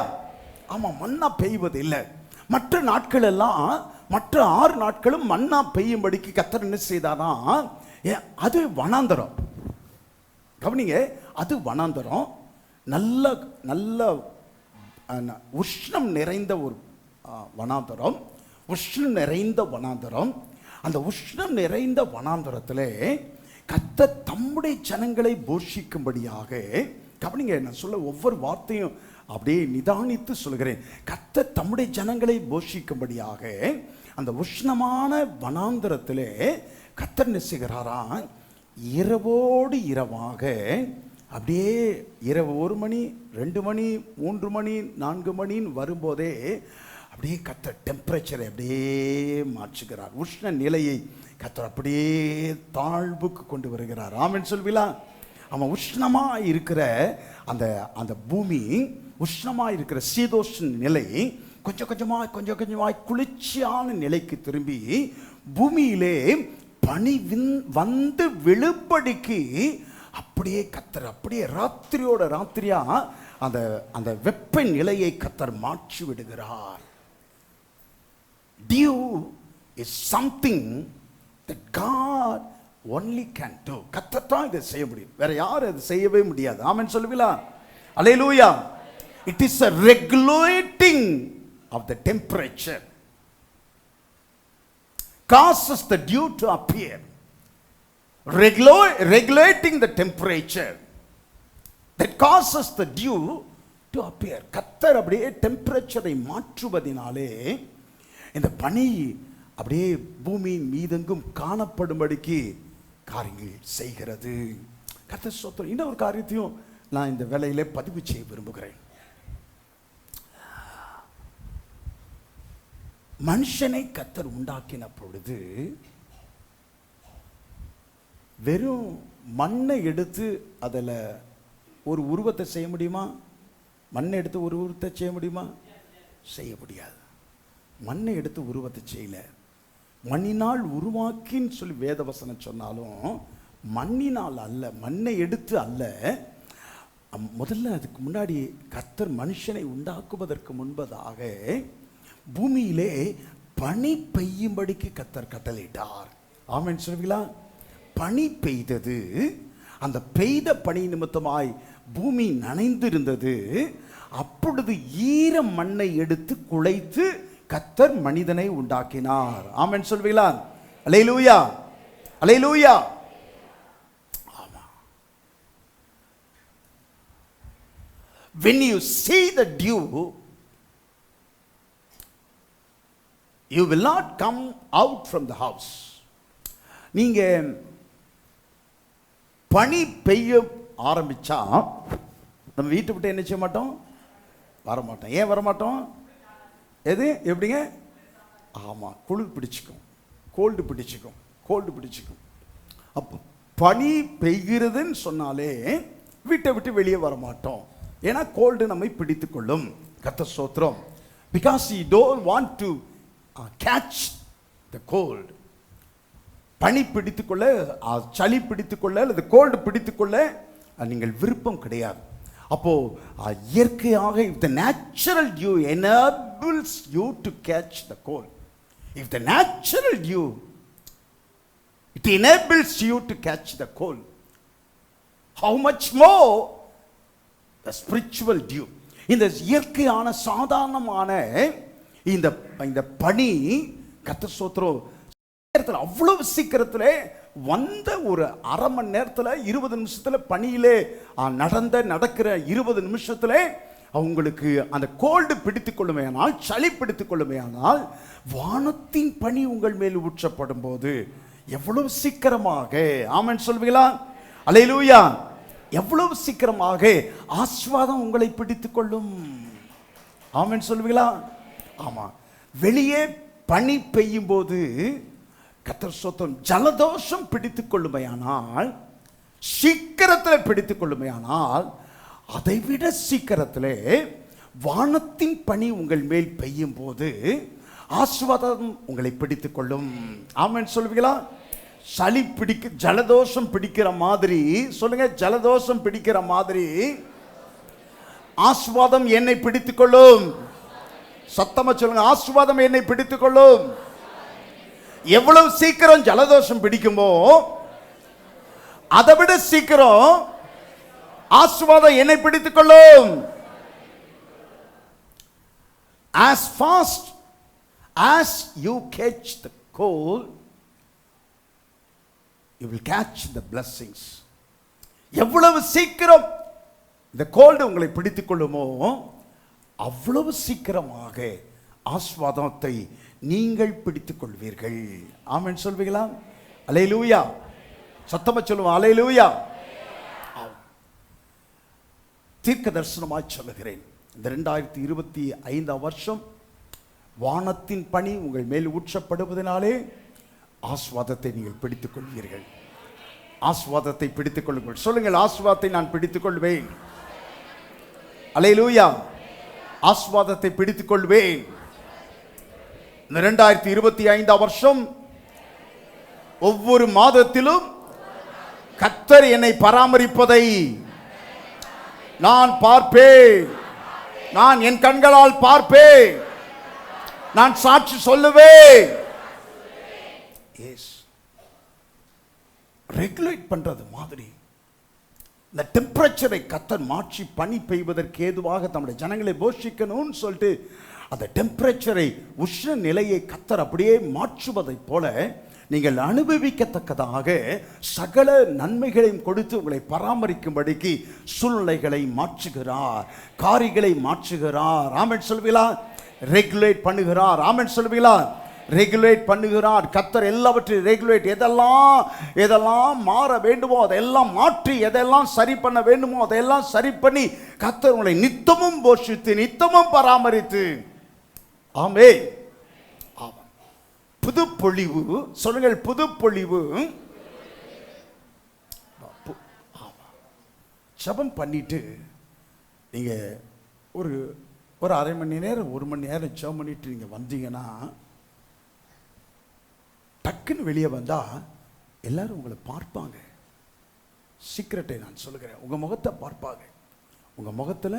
ஆமா, மன்னா பெய்வது இல்லை. மற்ற நாட்கள் எல்லாம், மற்ற 6 நாட்களும் மன்னா பெய்யும்படிக்கு கர்த்தர் என்ன செய்தாரா? அது வனாந்தரம். கவனிங்க, அது வனாந்தரம். நல்ல நல்ல உஷ்ணம் நிறைந்த ஒரு வனாந்தரம், உஷ்ணம் நிறைந்த வனாந்தரம். அந்த உஷ்ணம் நிறைந்த வனாந்தரத்திலே கர்த்தர் தம்முடைய ஜனங்களை போஷிக்கும்படியாக, கவனிங்க, நான் சொல்ல ஒவ்வொரு வார்த்தையும் அப்படியே நிதானித்து சொல்கிறேன். கர்த்தர் தம்முடைய ஜனங்களை போஷிக்கும்படியாக அந்த உஷ்ணமான வனாந்தரத்திலே கர்த்தர் என்ன செய்கிறாரா? இரவோடு இரவாக அப்படியே இரவு 1 மணி 2 மணி 3 மணி 4 மணின்னு வரும்போதே அப்படியே கர்த்தர் டெம்பரேச்சரை அப்படியே மாற்றுகிறார். உஷ்ண நிலையை கர்த்தர் அப்படியே தாழ்வுக்கு கொண்டு வருகிறார். ஆமென் சொல்வீங்களா? அவன் உஷ்ணமாக இருக்கிற அந்த அந்த பூமி, உஷ்ணமாக இருக்கிற சீதோஷ்ண நிலை கொஞ்சம் கொஞ்சமாக குளிர்ச்சியான நிலைக்கு திரும்பி பூமியிலே பனி வந்து விழுப்படிக்கு அப்படியே கர்த்தர் அப்படியே ராத்திரியோட ராத்திரியா அந்த அந்த வெப்ப நிலையை கர்த்தர் மாற்றி விடுகிறார். Dew is something that God only can do. கர்த்தர் தான் இதை செய்ய முடியும், வேற யாரும் அதை செய்யவே முடியாது. ஆமென் சொல்லுவீங்களா? அல்லேலூயா. It is a regulating of the temperature, causes the dew to appear. Regulating the temperature that causes the dew to appear. கர்த்தர் அப்படியே டெம்பரேச்சரை மாற்றுவதினாலே இந்த பனி அப்படியே பூமியின் மீதெங்கும் காணப்படும்படிக்கு காரியங்கள் செய்கிறது. கர்த்தர் ஸ்தோத்திரம். இன்னொரு காரியத்தையும் நான் இந்த வேளையிலே பதிவு செய்ய விரும்புகிறேன். மனுஷனை கர்த்தர் உண்டாக்கின பொழுது வெறும் மண்ணை எடுத்து அதில் ஒரு உருவத்தை செய்ய முடியுமா? மண்ணை எடுத்து ஒரு உருவத்தை செய்ய முடியுமா? செய்ய முடியாது. மண்ணை எடுத்து உருவத்தை செய்யல. மண்ணினால் உருவாக்கின்னு சொல்லி வேதவசனம் சொன்னாலும் மண்ணினால் அல்ல, மண்ணை எடுத்து அல்ல. முதல்ல அதுக்கு முன்னாடி கர்த்தர் மனுஷனை உண்டாக்குவதற்கு முன்பதாக பூமியிலே பனி பெய்யும்படிக்கு கர்த்தர் கட்டளையிட்டார். ஆமென் சொல்வீங்களா? பனி பெய்தது. அந்த பெய்த பனி நிமித்தமாய் பூமி நனைந்திருந்தது. அப்பொழுது ஈர மண்ணை எடுத்து குழைத்து கர்த்தர் மனிதனை உண்டாக்கினார். ஆமென் சொல்வீங்களா? அல்லேலூயா, அல்லேலூயா. ஆமா. When you see the dew, you will not come out from the house. நீங்க பனி பெய்ய ஆரம்பிச்சா நம்ம வீட்டை விட்டு என்ன செய்ய மாட்டோம்? வரமாட்டோம். ஏன் வரமாட்டோம்? எது எப்படிங்க? ஆமா, குளிர் பிடிச்சிக்கும், கோல்டு பிடிச்சிக்கும், கோல்டு பிடிச்சிக்கும். அப்போ பனி பெய்கிறதுன்னு சொன்னாலே வீட்டை விட்டு வெளியே வரமாட்டோம். ஏன்னா கோல்டு நம்மை பிடித்து கொள்ளும். கர்த்தர் ஸ்தோத்திரம். Because you don't want to catch the cold. பனி பிடித்துக்கொள்ள, சளி பிடித்துக்கொள்ள அல்லது கோல்டு பிடித்துக்கொள்ள நீங்கள் விருப்பம் கிடையாது. அப்போ இயற்கையாக if the natural dew enables you to catch the cold, if the natural dew it enables you to catch the cold, how much more the spiritual dew. இந்த இயற்கையான சாதாரணமான இந்த பனி கர்த்தர் ஸ்தோத்திரம் அவ்வளவு சீக்கிரத்திலே வந்த ஒரு அரை மணி நேரத்தில் 20 நிமிஷத்துல பனியிலே நடக்கிற 20 நிமிஷத்துல அவங்களுக்கு அந்த கோல்டு பிடித்துக் கொள்ளுமையானால், சளி பிடித்துக் கொள்ளுமையானால், வானத்தின் பனி உங்கள் மேல் ஊற்றப்படும் போது எவ்வளவு சீக்கிரமாக, ஆமென் சொல்வீங்களா? அல்லேலூயா. எவ்வளவு சீக்கிரமாக ஆசீர்வாதம் உங்களை பிடித்துக் கொள்ளும். ஆமென் சொல்வீங்களா? ஆமா. வெளியே பனி பெய்யும் போது கர்த்தர் ஸ்தோத்திரம் ஜலதோஷம் பிடித்துக் கொள்ளுமையானால், சீக்கிரத்தில் பிடித்துக் கொள்ளுமையானால், அதைவிட சீக்கிரத்திலே வானத்தின் பனி உங்கள் மேல் பெய்யும் போது ஆசீர்வாதம் உங்களை பிடித்துக் கொள்ளும். ஆமென் சொல்வீங்களா? சளி ஜலதோஷம் பிடிக்கிற மாதிரி சொல்லுங்க, ஜலதோஷம் பிடிக்கிற மாதிரி ஆசீர்வாதம் என்னை பிடித்துக் கொள்ளும். சத்தமா சொல்லுங்க, ஆசீர்வாதம் என்னை பிடித்துக் கொள்ளும். எவ்வளவு சீக்கிரம் ஜலதோஷம் பிடிக்குமோ அதை விட சீக்கிரம் ஆசீர்வாதம் என்னை பிடித்துக் கொள்ளும். As fast as you catch the cold, you will catch the blessings. எவ்வளவு சீக்கிரம் இந்த கோல்டு உங்களை பிடித்துக் கொள்ளுமோ அவ்வளவு சீக்கிரமாக ஆசீர்வாதத்தை நீங்கள் பிடித்துக் கொள்வீர்கள். ஆமென் சொல்வீங்களா? அல்லேலூயா. சத்தமா சொல்லுவோம், அல்லேலூயா. தீர்க்க தரிசனமாய் சொல்லுகிறேன், இந்த 2025 வருஷம் வானத்தின் பனி உங்கள் மேல் ஊற்றப்படுவதனாலே ஆசீர்வாதத்தை நீங்கள் பிடித்துக் கொள்வீர்கள். ஆசீர்வாதத்தை பிடித்துக் கொள்ளுங்கள். சொல்லுங்கள், ஆசீர்வாதத்தை நான் பிடித்துக் கொள்வேன். அல்லேலூயா. ஆசீர்வாதத்தை பிடித்துக் கொள்வேன். இந்த 2025 வருஷம் ஒவ்வொரு மாதத்திலும் கர்த்தர் என்னை பராமரிப்பதை நான் பார்ப்பேன். நான் என் கண்களால் பார்ப்பேன். நான் சாட்சி சொல்லுவேன். எஸ், ரெகுலேட் பண்றது மாதிரி இந்த டெம்பரேச்சரை கர்த்தர் மாற்றி பனி பெய்வதற்கு ஏதுவாக தம்முடைய ஜனங்களை போஷிக்கணும்னு சொல்லிட்டு அந்த டெம்பரேச்சரை உஷ்ண நிலையை கர்த்தர் அப்படியே மாற்றுவதைப் போல நீங்கள் அனுபவிக்கத்தக்கதாக சகல நன்மைகளையும் கொடுத்து உங்களை பராமரிக்கும்படிக்கு சூழ்நிலைகளை மாற்றுகிறார், காரியங்களை மாற்றுகிறார். ஆமென் சொல்வீங்களா? ரெகுலேட் பண்ணுகிறார். ஆமென் சொல்வீங்களா? ரெகுலேட் பண்ணுகிறார். கர்த்தர் எல்லாவற்றையும் ரெகுலேட், எதெல்லாம் மாற வேண்டுமோ அதெல்லாம் மாற்றி, எதெல்லாம் சரி பண்ண வேண்டுமோ அதெல்லாம் சரி பண்ணி கர்த்தர் உங்களை நித்தமும் போஷித்து நித்தமும் பராமரித்து. ஆமென். புது பொழிவு சொல்லுங்கள், புது பொழிவு. ஜெபம் பண்ணிட்டு நீங்க ஒரு அரை மணி நேரம் 1 மணி நேரம் ஜெபம் பண்ணிட்டு நீங்க வந்தீங்கன்னா டக்குன்னு வெளியே வந்தா எல்லாரும் உங்களை பார்ப்பாங்க. சீக்கிரட்டை நான் சொல்லுகிறேன், உங்க முகத்தை பார்ப்பாங்க. உங்க முகத்துல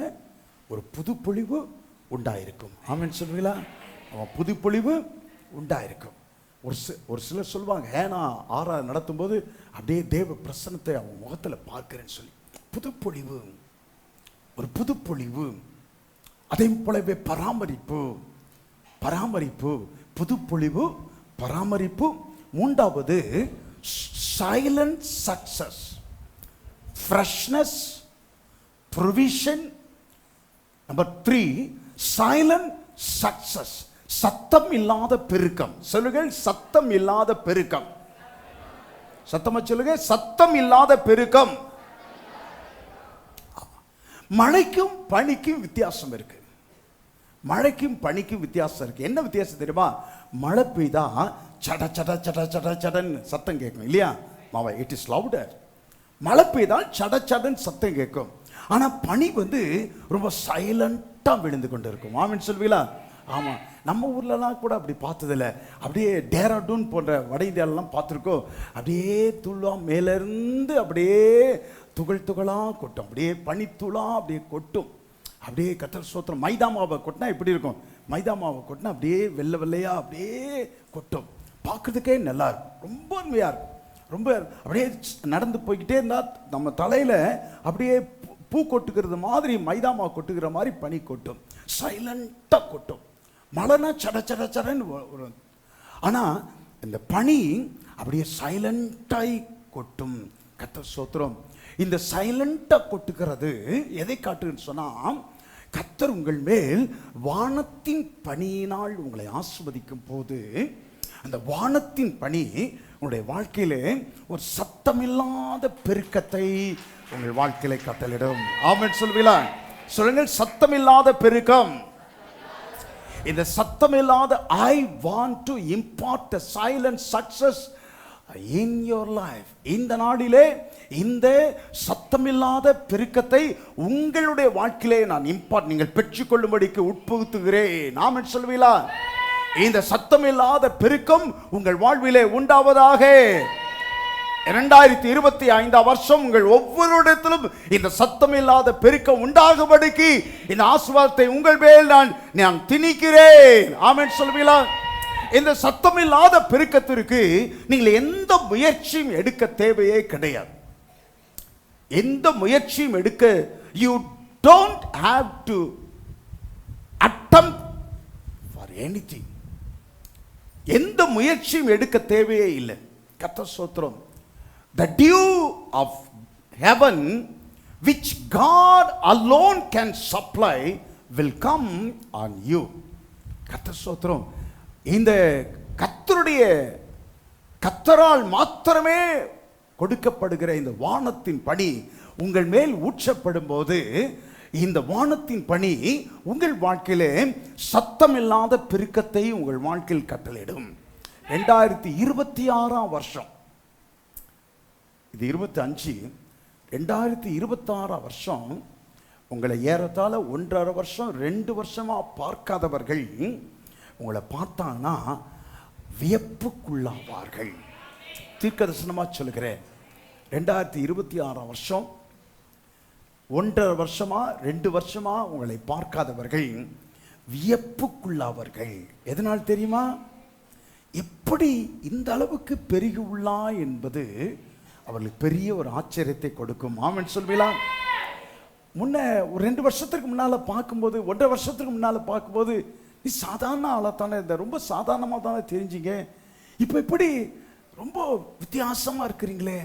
ஒரு புது பொழிவு உண்டாயிருக்கும். ஆமென் சொல்வீங்களா? அவன் புது பொழிவு உண்டாயிருக்கும். ஒரு சிலர் சொல்லுவாங்க, ஏன்னா ஆராதனை நடத்தும்போது அப்படியே தேவ பிரசன்னத்தை அவன் முகத்தில் பார்க்கிறேன்னு சொல்லி. புதுப்பொழிவு, ஒரு புதுப்பொழிவு. அதே போலவே பராமரிப்பு, புதுப்பொழிவு, பராமரிப்பு. மூன்றாவது silent success, freshness, provision. Number 3 silent success, சத்தம் இல்லாத பெருக்கம். சொல்லுங்கள், சத்தம் இல்லாத பெருக்கம். சத்தமா சொல்லுங்க, சத்தம் இல்லாத பெருக்கம். மழைக்கும் பனிக்கும் வித்தியாசம் இருக்கு. மழைக்கும் பனிக்கும் வித்தியாசம் இருக்கு. என்ன வித்தியாசம் தெரியுமா? மழை பெய்தா சட சட சட சட சடன்னு சத்தம் கேட்கும் இல்லையா? மாவா, இட் இஸ் லவுடர். மழை பெய்தால் சட சடன்னு சத்தம் கேட்கும். ஆனா பனி ரொம்ப சைலண்டா விழுந்து கொண்டு இருக்கும். ஆமென் சொல்வீங்களா? ஆமா, நம்ம ஊர்லலாம் கூட அப்படி பார்த்ததில்ல. அப்படியே டேராடூன் போன்ற வட இந்தியாலெலாம் பார்த்துருக்கோம். அப்படியே துளா மேலேருந்து அப்படியே துகள் துகளாக கொட்டும், அப்படியே பனித்துளா அப்படியே கொட்டும். அப்படியே கர்த்தர் ஸ்தோத்திரம். மைதா மாவை கொட்டினா எப்படி இருக்கும்? மைதா மாவை கொட்டினா அப்படியே வெள்ளை வெள்ளையா அப்படியே கொட்டும். பார்க்குறதுக்கே நல்லா இருக்கும், ரொம்ப உண்மையாக இருக்கும். ரொம்ப அப்படியே நடந்து போய்கிட்டே இருந்தால் நம்ம தலையில் அப்படியே பூ கொட்டுக்கிறது மாதிரி, மைதா மாவு கொட்டுக்கிற மாதிரி பனி கொட்டும், சைலண்டாக கொட்டும். மழைனா சட சட சடன்னு வரும். ஆனால் இந்த பனி அப்படியே சைலண்டாய் கொட்டும். கர்த்தர் ஸ்தோத்திரம். இந்த சைலண்டாக கொட்டுக்கிறது எதை காட்டுன்னு சொன்னால், கர்த்தர் உங்கள் மேல் வானத்தின் பனியினால் உங்களை ஆசீர்வதிக்கும் போது அந்த வானத்தின் பனி உங்களுடைய வாழ்க்கையிலே ஒரு சத்தமில்லாத பெருக்கத்தை உங்கள் வாழ்க்கையில கட்டளிடும். ஆமென் சொல்வீங்களா? சொல்லுங்கள், சத்தமில்லாத பெருக்கம். இந்த சத்தமில்லாத I want to impart a silent success in your life. இந்த நாளிலே இந்த சத்தமில்லாத பெருக்கத்தை உங்களுடைய வாழ்க்கையிலே நான் இம்பார்ட், நீங்கள் பெற்றுக்கொள்ளும்படிக்கு உட்புகுத்துகிறேன். ஆமென் சொல்வீங்களா? இந்த சத்தமில்லாத பெருக்கம் உங்கள் வாழ்விலே உண்டாவதாக. 2025 வருஷம் உங்கள் ஒவ்வொருடத்திலும் இந்த சத்தமில்லாத பெருக்கம் உண்டாகும்படிக்கு இந்த ஆசீர்வாதத்தை உங்கள் மேல் நான் திணிக்கிறேன். ஆமென் சொல்வீங்களா? இந்த சத்தமில்லாத பெருக்கத்திற்கு நீங்கள் எந்த முயற்சியும் எடுக்க தேவையே கிடையாது. எந்த முயற்சியும் எடுக்க, you don't have to attempt for anything. எந்த முயற்சியும் எடுக்க தேவையே இல்லை. கர்த்தர் ஸ்தோத்திரம். The dew of heaven which God alone can supply will come on you. கர்த்தர் ஸ்தோத்திரம். இந்த கர்த்தரால் மாத்திரமே கொடுக்கப்படுகிற இந்த வானத்தின் பனி உங்கள் மேல் ஊற்றப்படும் போது, இந்த வானத்தின் பனி உங்கள் வாழ்க்கையிலே சத்தமில்லாத பெருக்கத்தை உங்கள் வாழ்க்கையில் கட்டளையிடும். 2026 வருஷம், இது 25, 2026 வருஷம் உங்களை ஏறத்தாழ 1.5 வருஷம் 2 வருஷமா பார்க்காதவர்கள் உங்களை பார்த்தாங்கன்னா வியப்புக்குள்ளாவார்கள். தீர்க்கதரிசனமா சொல்லுகிறேன். 2026 வருஷம் 1.5 வருஷமா 2 வருஷமா உங்களை பார்க்காதவர்கள் வியப்புக்குள்ளாவார்கள். எதனால் தெரியுமா? எப்படி இந்த அளவுக்கு பெருகி உள்ளா என்பது அவர்களுக்கு பெரிய ஒரு ஆச்சரியத்தை கொடுக்கும். ஆமென் சொல்வீங்களா? முன்ன ஒரு 2 வருஷத்துக்கு முன்னால பார்க்கும்போது, 1.5 வருஷத்துக்கு முன்னால பார்க்கும்போது, நீ சாதாரண ஆளா தானே இருந்த, ரொம்ப சாதாரணமாக தானே தெரிஞ்சிங்க, இப்போ இப்படி ரொம்ப வித்தியாசமா இருக்கிறீங்களே,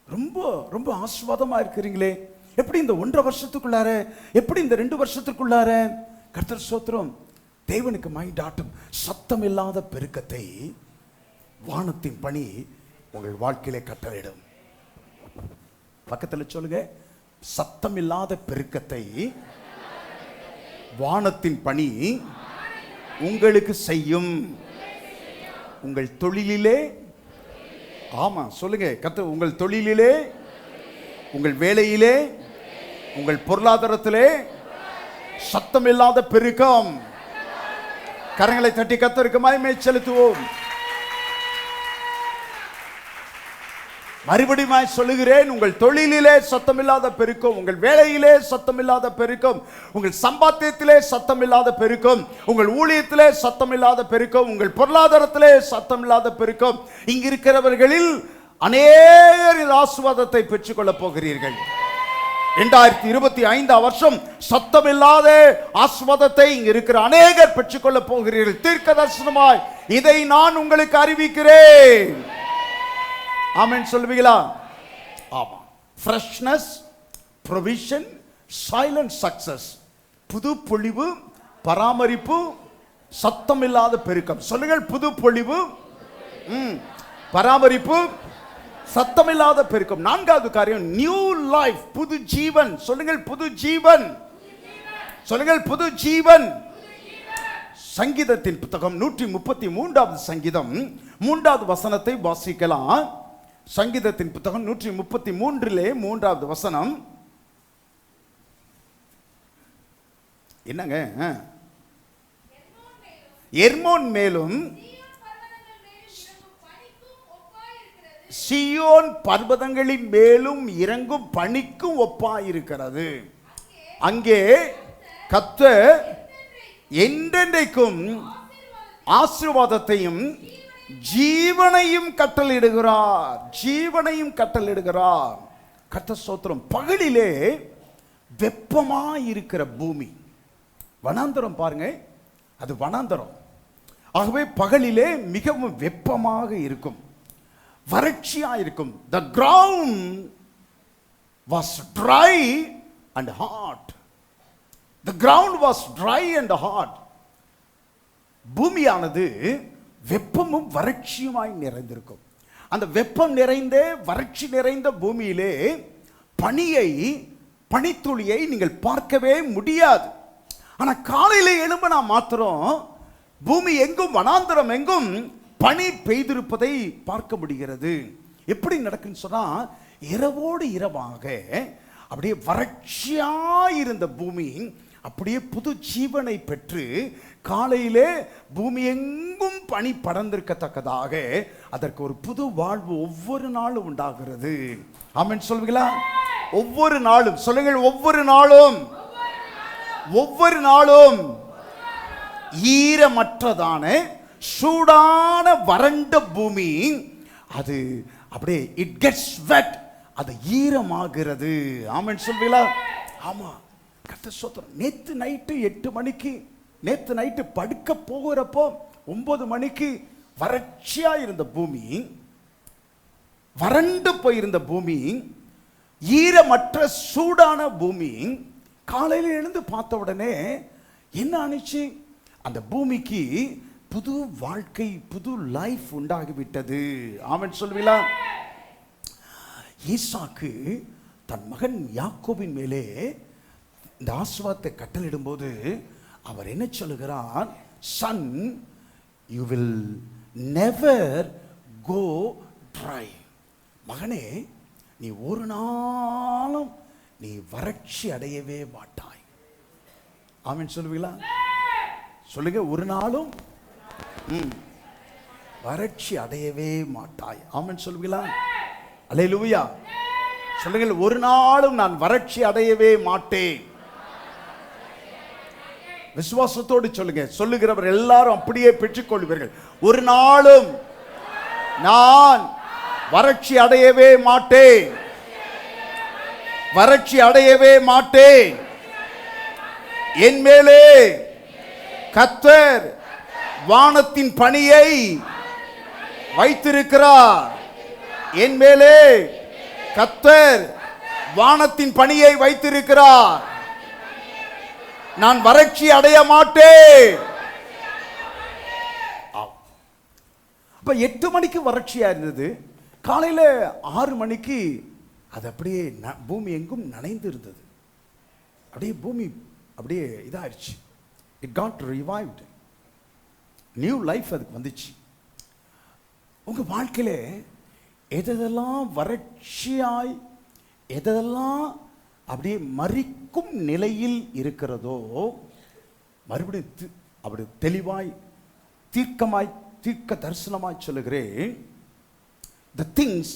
ரொம்ப ரொம்ப ஆசீர்வாதமா இருக்கிறீங்களே, எப்படி இந்த 1.5 வருஷத்துக்குள்ளார, எப்படி இந்த 2 வருஷத்துக்குள்ளார? கர்த்தர் ஸ்தோத்திரம். தேவனுக்கு மைண்டாட்டும் சத்தம் இல்லாத பெருக்கத்தை வானத்தின் பணி உங்கள் வாழ்க்கையிலே கட்டளையிடும். பக்கத்தில் சொல்லுங்க, சத்தம் இல்லாத பெருக்கத்தை வானத்தின் பணி உங்களுக்கு செய்யும். உங்கள் தொழிலிலே, ஆமா சொல்லுங்க கர்த்தர், உங்கள் தொழிலிலே, உங்கள் வேலையிலே, உங்கள் பொருளாதாரத்திலே சத்தம் இல்லாத பெருக்கம். கரங்களை தட்டி கர்த்தருக்கு மகிமை செலுத்துவோம். மறுபடியும் சொல்லுகிறேன், உங்கள் தொழிலிலே சத்தமில்லாத பெருக்கம், உங்கள் வேலையிலே சத்தமில்லாத பெருக்கம், உங்கள் சம்பாத்தியத்திலே சத்தமில்லாத பெருக்கம், உங்கள் ஊழியத்திலே சத்தமில்லாத பெருக்கம், உங்கள் பொருளாதாரத்திலே சத்தமில்லாத பெருக்கம். இங்கு இருக்கிறவர்களில் அநேகர் இந்த ஆசீர்வாதத்தை பெற்றுக்கொள்ளப் போகிறீர்கள். 2025 வருஷம் சத்தமில்லாத ஆசீர்வாதத்தை இங்கு இருக்கிற அநேகர் பெற்றுக்கொள்ளப் போகிறீர்கள். தீர்க்கதரிசனமாய் இதை நான் உங்களுக்கு அறிவிக்கிறேன். ஆமென் சொல்லுவீங்களா? ஆமா. Freshness, provision, silent success. புது பொழிவு, பராமரிப்பு, சத்தம் இல்லாத பெருக்கம். சொல்லுங்கள், புது பொழிவு, பராமரிப்பு, சத்தம் இல்லாத பெருக்கம். 4வது காரியம், நியூ லைஃப், புது ஜீவன். சொல்லுங்கள், புது ஜீவன். சொல்லுங்கள், புது ஜீவன். சங்கீதத்தின் புத்தகம் 133வது சங்கீதம் 3வது வசனத்தை வாசிக்கலாம். சங்கீதத்தின் புத்தகம் 133 3வது வசனம். என்னங்க? எர்மோன் மேலும் சீயோன் பர்வதங்களின் மேலும் இறங்கும் பனிக்கும் ஒப்பாயிருக்கிறது. அங்கே கர்த்தர் என்றென்றைக்கும் ஆசீர்வாதத்தையும் ஜீவனையும் கட்டளையிடுகிறார். ஜீவனையும் கட்டளையிடுகிறார். கர்த்தர் ஸ்தோத்திரம். பகலிலே வெப்பமாயிருக்கிற பூமி, வனாந்தரம் பாருங்க, அது வனாந்தரம். ஆகவே பகலிலே மிகவும் வெப்பமாக இருக்கும், வறட்சியா இருக்கும். The ground was dry and hot. The ground was dry and hot. பூமியானது வெப்பமும் வறட்சியுமாய் நிறைந்திருக்கும். அந்த வெப்பம் நிறைந்த வறட்சி நிறைந்த பூமியிலே பனித்துளியை நீங்கள் பார்க்கவே முடியாது. ஆனா காலையில எழும்பினா மாத்திரம் பூமி எங்கும், வனாந்தரம் எங்கும் பனி பெய்திருப்பதை பார்க்க முடிகிறது. எப்படி நடக்குன்னு சொன்னா, இரவோடு இரவாக அப்படியே வறட்சியாயிருந்த பூமி அப்படியே புது ஜீவனை பெற்று காலையிலே பூமி எங்கும் பனி படர்ந்திருக்கத்தக்கதாக அதற்கு ஒரு புது வாழ்வு ஒவ்வொரு நாளும் உண்டாகிறது. ஆமென் சொல்வீங்களா? ஒவ்வொரு நாளும். சொல்லுங்கள், ஒவ்வொரு நாளும். ஒவ்வொரு நாளும் ஈரமற்றதான சூடான வறண்ட பூமி அது அப்படியே இட் கெட்ஸ் வெட், அது ஈரமாகிறது. ஆமென் சொல்வீங்களா? ஆமா. கர்த்தர் ஸ்தோத்திரம். நேத்து நைட்டு 8 மணிக்கு, நேத்து நைட்டு படுக்க போகிறப்போ 9 மணிக்கு வறட்சியா இருந்த பூமி, வறண்டு போயிருந்த பூமி, ஈரமற்ற சூடான பூமி, காலையில் எழுந்து பார்த்த உடனே என்ன ஆனிச்சு? அந்த பூமிக்கு புது வாழ்க்கை, புது லைஃப் உண்டாகிவிட்டது. ஆமென் சொல்வீங்களா? ஈசாக்கு தன் மகன் யாக்கோபின் மேலே இந்த ஆசீர்வாதத்தை கட்டளையிடும் போது அவர் என்ன சொல்லுகிறார்? Son, you will never go dry. மகனே, நீ ஒரு நாளும் நீ வறட்சி அடையவே மாட்டாய். ஆமென் சொல்லுவீங்களா? சொல்லுங்க, ஒரு நாளும் வறட்சி அடையவே மாட்டாய். ஆமென் சொல்லுவீங்களா? அல்லேலூயா. சொல்லுங்கள், ஒரு நாளும் நான் வறட்சி அடையவே மாட்டேன். விசுவாசத்தோடு சொல்லுங்க. சொல்லுகிறவர் எல்லாரும் அப்படியே பெற்றுக்கொள்வீர்கள். ஒரு நாளும் நான் வறட்சி அடையவே மாட்டேன், வறட்சி அடையவே மாட்டேன். என் மேலே கர்த்தர் வானத்தின் பனியை வைத்திருக்கிறார். என் மேலே கர்த்தர் வானத்தின் பனியை வைத்திருக்கிறார். நான் வறட்சி அடைய மாட்டேன். அப்ப 8 மணிக்கு வறட்சியா இருந்தது. காலையில 6 மணிக்கு அது அப்படியே பூமி எங்கும் நனைந்து இருந்தது. அப்படியே பூமி அப்படியே இதாயிருச்சு. It got revived. New life அதுக்கு வந்துச்சு. உங்க வாழ்க்கையில எதெல்லாம் வறட்சியாய், எதெல்லாம் அப்படியே மரிக்கும் நிலையில் இருக்கிறதோ, மறுபடியும் அப்படி தெளிவாய் தீர்க்கமாய் தீர்க்க தரிசனமாய் சொல்லுகிறேன். The things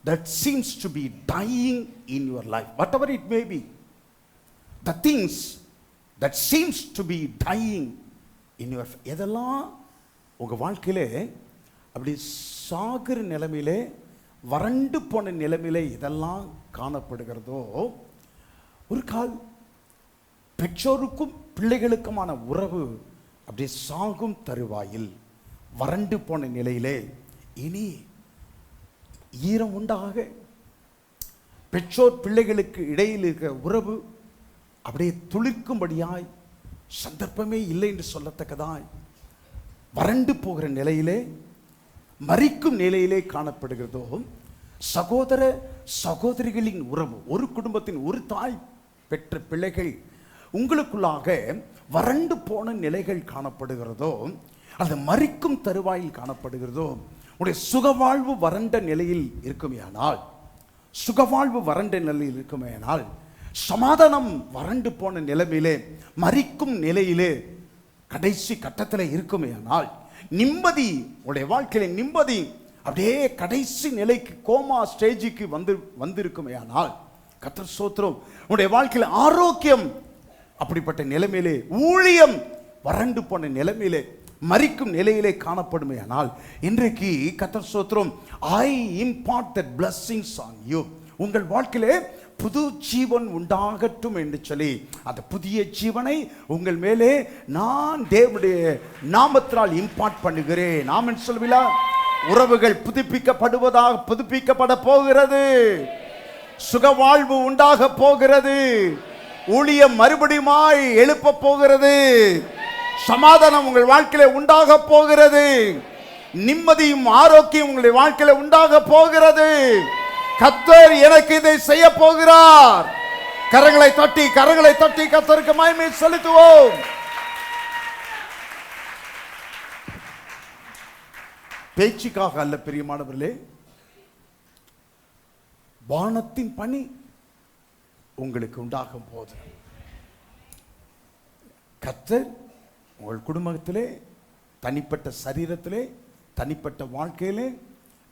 that seems to be dying in your life, whatever it may be, the things that seems to be dying in your, எதெல்லாம் உங்க வாழ்க்கையிலே அப்படி சாகிற நிலைமையிலே, வறண்டு போன நிலைமையிலே இதெல்லாம் காணப்படுகிறதோ, ஒரு கால் பெற்றோருக்கும் பிள்ளைகளுக்குமான உறவு அப்படியே சாகும் தருவாயில் வறண்டு போன நிலையிலே இனி ஈரம் உண்டாக, பெற்றோர் பிள்ளைகளுக்கு இடையில் இருக்கிற உறவு அப்படியே துளிர்க்கும்படியாய், சந்தர்ப்பமே இல்லை என்று சொல்லத்தக்கதாய் வறண்டு போகிற நிலையிலே, மரிக்கும் நிலையிலே காணப்படுகிறதோ, சகோதர சகோதரிகளின் உறவு, ஒரு குடும்பத்தின் ஒரு தாய் பெற்ற பிள்ளைகள் உங்களுக்குள்ளாக வறண்டு போன நிலைகள் காணப்படுகிறதோ, அது மரிக்கும் தருவாயில் காணப்படுகிறதோ, உடைய சுகவாழ்வு வறண்ட நிலையில் இருக்குமேயானால், சுகவாழ்வு வறண்ட நிலையில் இருக்குமேயானால், சமாதானம் வறண்டு போன நிலைமையிலே, மரிக்கும் நிலையிலே கடைசி கட்டத்தில் இருக்குமேயானால், நிம்மதி உடைய வாழ்க்கையில நிம்மதி அப்படியே கடைசி நிலைக்கு கோமா ஸ்டேஜுக்கு வந்திருக்குமேயானால், கர்த்தர் ஸ்தோத்திரம், உடைய வாழ்க்கையில ஆரோக்கியம் அப்படிப்பட்ட நிலைமையிலே, ஊழியம் வறண்டு போன நிலைமையிலே, மரிக்கும் நிலையிலே காணப்படுமேயானால், இன்றைக்கு கர்த்தர் ஸ்தோத்திரம், I impart that blessings on you, உங்கள் வாழ்க்கையிலே புது ஜீவன் உண்டாகட்டும் என்று சொல்லி அந்த புதிய ஜீவனை உங்கள் மேலே நான் தேவனுடைய நாமத்தினால் இம்பார்ட் பண்ணுகிறேன். ஆமென் சொல்லுவீங்களா? உறவுகள் புதுப்பிக்கப்பட போகிறது, சுகவாழ்வு உண்டாக போகிறது, ஊழியம் மறுபடியுமாய் எழுப்ப போகிறது, சமாதானம் உங்கள் வாழ்க்கையில உண்டாக போகிறது, நிம்மதியும் ஆரோக்கியம் உங்களுடைய வாழ்க்கையில உண்டாக போகிறது. கர்த்தர் எனக்கு இதை செய்ய போகிறார். கரங்களை தட்டி கர்த்தருக்கு மகிமை செலுத்துவோம். பேச்சுக்காக அல்ல பிரியமானவர்களே, வானத்தின் பனி உங்களுக்கு உண்டாகும் போது கர்த்தர் உங்கள் குடும்பத்திலே, தனிப்பட்ட சரீரத்திலே, தனிப்பட்ட வாழ்க்கையிலே,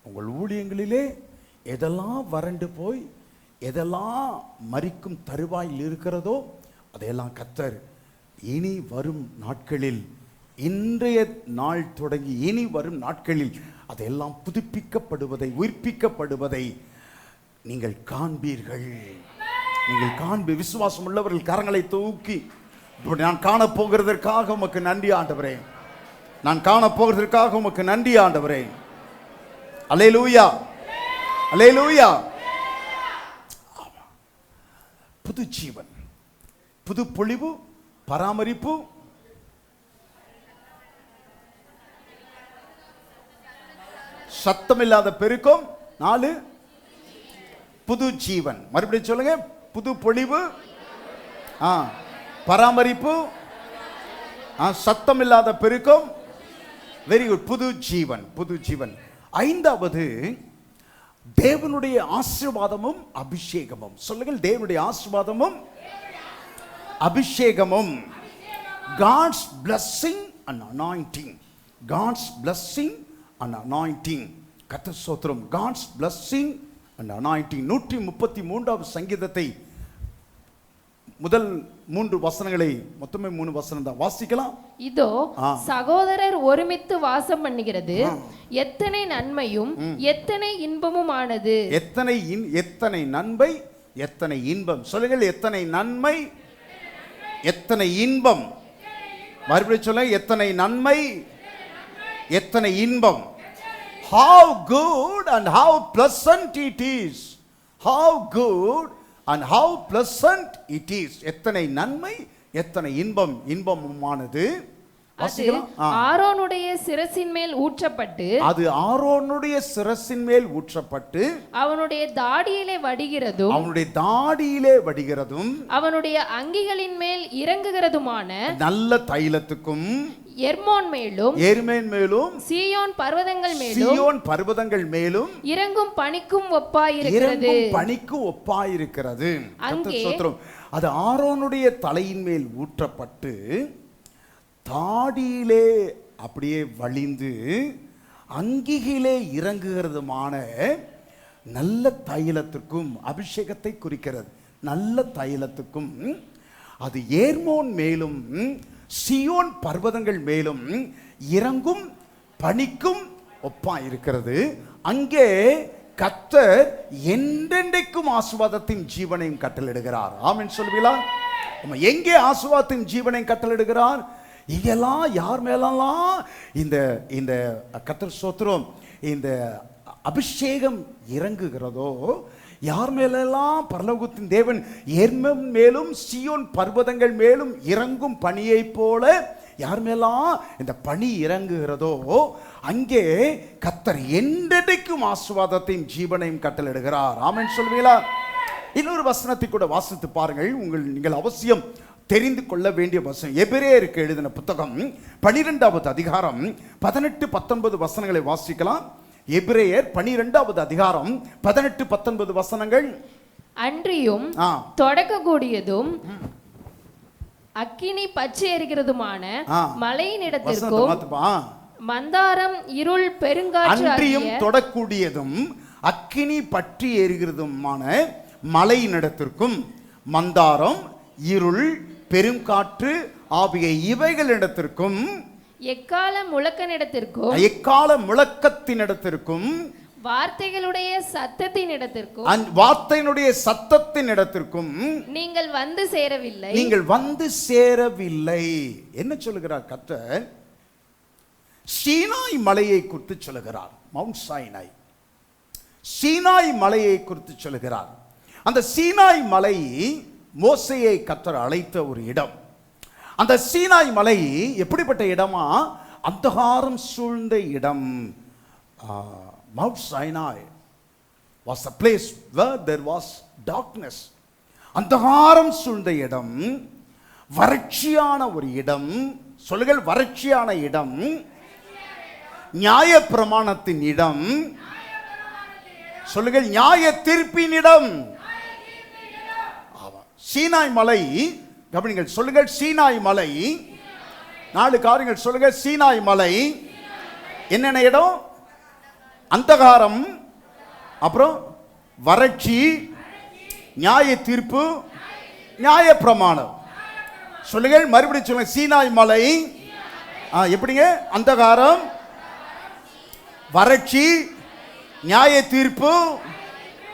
உங்கள் ஊழியங்களிலே எதெல்லாம் வறண்டு போய் எதெல்லாம் மரிக்கும் தருவாயில் இருக்கிறதோ அதையெல்லாம் கர்த்தர் இனி வரும் நாட்களில், இன்றைய நாள் தொடங்கி இனி வரும் நாட்களில் அதையெல்லாம் புதுப்பிக்கப்படுவதை, உயிர்ப்பிக்கப்படுவதை நீங்கள் காண்பீர்கள். நீங்கள் விசுவாசம் உள்ளவர்கள் கரங்களை தூக்கி, நான் காணப்போகிறதற்காக உமக்கு நன்றி ஆண்டவரே, நான் காணப்போகிறதற்காக உமக்கு நன்றி ஆண்டவரே. அல்லேலூயா, அல்லேலூயா. புது ஜீவன், புது பொழிவு, பராமரிப்பு, சத்தமில்லாத பெருக்கம். 4 புது ஜீவன். மறுபடியும் சொல்லுங்க, புது பொழிவு, பராமரிப்பு, சத்தமில்லாத பெருக்கம். Very good. புது ஜீவன், புது ஜீவன். 5வது தேவனுடைய ஆசீர்வாதமும் அபிஷேகமும். சொல்லுங்கள், தேவனுடைய ஆசீர்வாதமும் அபிஷேகமும். God's blessing and anointing. God's blessing and anointing. கர்த்தர் ஸ்தோத்திரம். God's blessing and anointing. 133வது சங்கீதத்தை முதல் 3 வசனங்களை, மொத்தமே 3 வசனம் தான் வாசிக்கலாம். இதோ சகோதரர் ஒருமித்து வாசம் பண்ணுகிறது எத்தனை நன்மையும் எத்தனை இன்பமும் ஆனது. எத்தனை நன்மை, எத்தனை இன்பம். சொல்லுங்கள், எத்தனை நன்மை, எத்தனை இன்பம். மறுபடியும் சொல்லுங்க, எத்தனை நன்மை, எத்தனை இன்பம். How good and how pleasant it is. How good and how pleasant it is. எத்தனை நன்மை, எத்தனை இன்பம், இன்பமானது. ஆரோனுடைய சிரசின் மேல் ஊற்றப்பட்டு, அது ஆரோனுடைய சிரசின் மேல் ஊற்றப்பட்டு அவனுடைய தாடியிலே வடிகிறதும், அவனுடைய தாடியிலே வடிகிறதும், அவனுடைய அங்கிகளின் மேல் இறங்குகிறதுமான நல்ல தைலத்துக்கும், எர்மோன் மேலும், எர்மேன் மேலும், சீயோன் பர்வதங்கள் மேலும், சீயோன் பர்வதங்கள் மேலும் இறங்கும் பனிக்கும் ஒப்பாயிருக்கிறது. இறங்கும் பனிக்கும் ஒப்பாயிருக்கிறது. அது ஆரோனுடைய தலையின் மேல் ஊற்றப்பட்டு தாடியிலே அப்படியே வழிந்து அங்கிகிலே இறங்குகிறதுமான நல்ல தைலத்துக்கும், அபிஷேகத்தை குறிக்கிறது, நல்ல தைலத்துக்கும், அது ஏர்மோன் மேலும் சியோன் பர்வதங்கள் மேலும் இறங்கும் பனிக்கும் ஒப்பா இருக்கிறது. அங்கே கர்த்தர் என்றென்றைக்கும் ஆசீர்வாதத்தின் ஜீவனையும் கட்டளையிடுகிறார். ஆமென் சொல்வீங்களா? எங்கே ஆசீர்வாதத்தின் ஜீவனையும் கட்டளையிடுகிறார்? இங்கெல்லாம் யார் மேலாம் இந்த இந்த கர்த்தர் ஸ்தோத்திரம், இந்த அபிஷேகம் இறங்குகிறதோ, யார் மேலெல்லாம் பரலோகத்தின் தேவன் எர்மோன் மேலும் சீயோன் பர்வதங்கள் மேலும் இறங்கும் பனியை போல யார் மேலாம் இந்த பனி இறங்குகிறதோ, அங்கே கர்த்தர் என்றென்றைக்கும் ஆசீர்வாதத்தையும் ஜீவனையும் கட்டளையிடுகிறார். ஆமென் சொல்வீங்களா? இன்னொரு வசனத்தை கூட வாசித்து பாருங்கள். நீங்கள் அவசியம் தெரிந்து கொள்ள வேண்டிய வசனம் எபிரேயருக்கு எழுதின புத்தகம் 12வது அதிகாரம் 18-19 வசனங்களை வாசிக்கலாம். எபிரேயர் 12வது அதிகாரம் 18-19 வசனங்கள். அன்றியும் தொடக்கக்கூடியதும் அக்கினி பச்சை எரிகிறதுமான மலையின் இடத்திற்கும், மந்தாரம் இருள் பெருங்காற்று, அன்றியும் தொடக்கூடியதும் அக்கினி பற்றி எரிகிறதுமான மலையின் இடத்திற்கும், மந்தாரம் இருள் பெருங்காற்று ஆகிய இவைகளிடத்திற்கும், எக்கால முழக்கனிடத்திற்கும், எக்கால முழக்கத்தினிடத்திற்கும், வார்த்தைகளுடைய சத்தத்தினிடத்திற்கும், வார்த்தையினுடைய சத்தத்தினிடத்திற்கும் நீங்கள் வந்து சேரவில்லை. நீங்கள் வந்து சேரவில்லை. என்ன சொல்லுகிறார் கர்த்தர்? சீனாய் மலையை குறித்து சொல்லுகிறார். மவுண்ட் சைனாய், சீனாய் மலையை குறித்து சொல்லுகிறார். அந்த சீனாய் மலை மோசேயை கர்த்தர் அழைத்த ஒரு இடம். அந்த சீனாய் மலை எப்படிப்பட்ட இடமா? அந்தகாரம் சூழ்ந்த இடம். Mount Sinai was a place where there was darkness. அந்தகாரம் சூழ்ந்த இடம், வறட்சியான ஒரு இடம். சொல்லுங்கள், வறட்சியான இடம், நியாய பிரமாணத்தின் இடம். சொல்லுங்கள், நியாய தீர்ப்பின் இடம். சீனாய் மலை, கவனிங்கள், சொல்லுங்கள், சீனாய் மலை. 4 காரியங்கள் சொல்லுங்க. சீனாய் மலை என்னென்ன இடம்? அந்தகாரம், அப்புறம் வறட்சி, நியாய தீர்ப்பு, நியாய பிரமாணம். சொல்லுங்கள், மறுபடியும் சொல்லுங்க. சீனாய் மலை எப்படிங்க? அந்தகாரம், வறட்சி, நியாய தீர்ப்பு,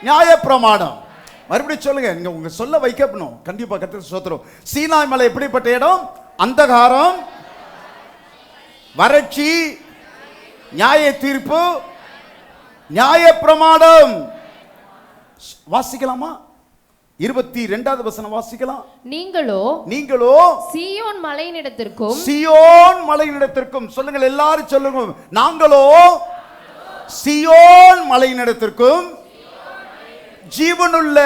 நியாய பிரமாணம். மறுபடியும் சொல்லுங்க. நீங்க உங்க சொல்ல வைக்கணும் கண்டிப்பா. கர்த்தர் ஸ்தோத்திரம். சீனாய் மலை எப்படிப்பட்ட இடம்? அந்தகாரம், வறட்சி, நியாய தீர்ப்பு, நியாய பிரமாணம். வாசிக்கலாமா? 22வது வசனம் வாசிக்கலாம். நீங்களோ சீயோன் மலையினிடத்திற்கும், சீயோன் மலையினிடத்திற்கும். சொல்லுங்கள், எல்லாரும் சொல்லுங்க. நாங்களோ சீயோன் மலையினிடத்திற்கும், ஜீவனுள்ள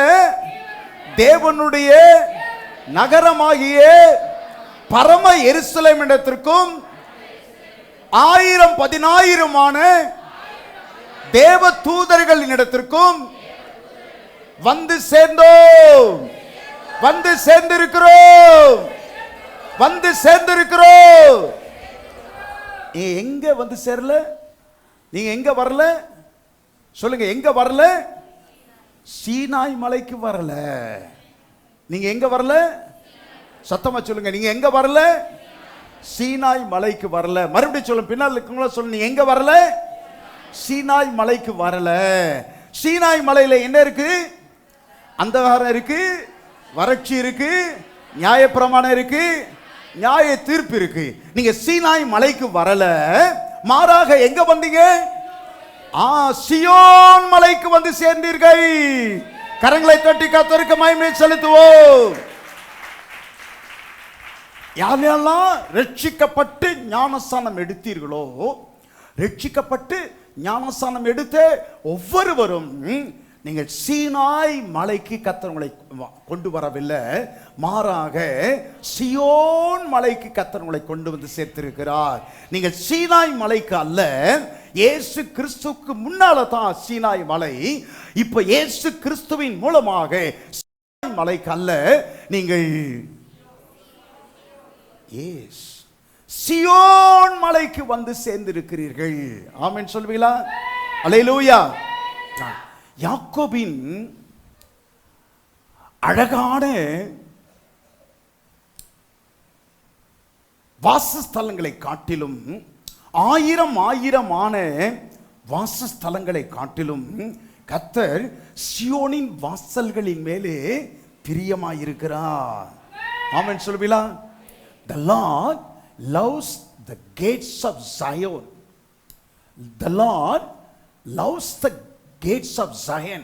தேவனுடைய நகரமாகிய பரம எருசலேம் இடத்திற்கும் 1000-10,000 தேவ தூதர்களின் இடத்திற்கும் வந்து சேர்ந்தோம். வந்து சேர்ந்திருக்கிறோம். வந்து சேர்ந்திருக்கிறோம். எங்க வந்து சேரல? நீங்க எங்க வரல? சொல்லுங்க, எங்க வரல? சீனாய் மலைக்கு வரல. நீங்க எங்க வரல? சத்தமா சொல்லுங்க, நீங்க எங்க வரல? சீனாய் மலைக்கு வரல. மறுபடியும் சொல்லுங்க, பின்னால் இருக்கவங்கள சொல்லுங்க, நீங்க எங்க வரல? சீனாய் மலைக்கு வரல. சீனாய் மலையில என்ன இருக்கு? அந்தகாரம் இருக்கு, வறட்சி இருக்கு, நியாயப்பிரமாணம் இருக்கு, நியாய தீர்ப்பு இருக்கு. நீங்க சீனாய் மலைக்கு வரல, மாறாக எங்க வந்தீங்க? சியோன் மலைக்கு வந்து சேர்ந்தீர்கள். கரங்களை தட்டி கர்த்தருக்கு மகிமை செலுத்துவோம். யாரெல்லாம் ரட்சிக்கப்பட்டு ஞானஸ்தானம் எடுத்தீர்களோ, ரட்சிக்கப்பட்டு ஞானஸ்தானம் எடுத்த ஒவ்வொருவரும் நீங்கள் சீனாய் மலைக்கு கர்த்தர் உங்களை கொண்டு வரவில்லை, மாறாக சியோன் மலைக்கு கர்த்தர் உங்களை கொண்டு வந்து சேர்த்திருக்கிறார். நீங்கள் சீனாய் மலைக்கு அல்ல, இயேசு கிறிஸ்துவுக்கு முன்னால தான் சீனாய் மலை. இப்ப இயேசு கிறிஸ்துவின் மூலமாக சீனாய் மலைக்கு அல்ல, நீங்கள் சியோன் மலைக்கு வந்து சேர்ந்திருக்கிறீர்கள். ஆமென் சொல்வீங்களா? அல்லேலூயா. யாக்கோபின் அழகான வாசஸ்தலங்களை காட்டிலும், ஆயிரமான வாசஸ்தலங்களை காட்டிலும் கர்த்தர் சியோனின் வாசல்களின் மேலே பிரியமாயிருக்கிறார். ஆமென் சொல்வீங்களா? The Lord loves the gates of Zion. The Lord loves the gates of Zion.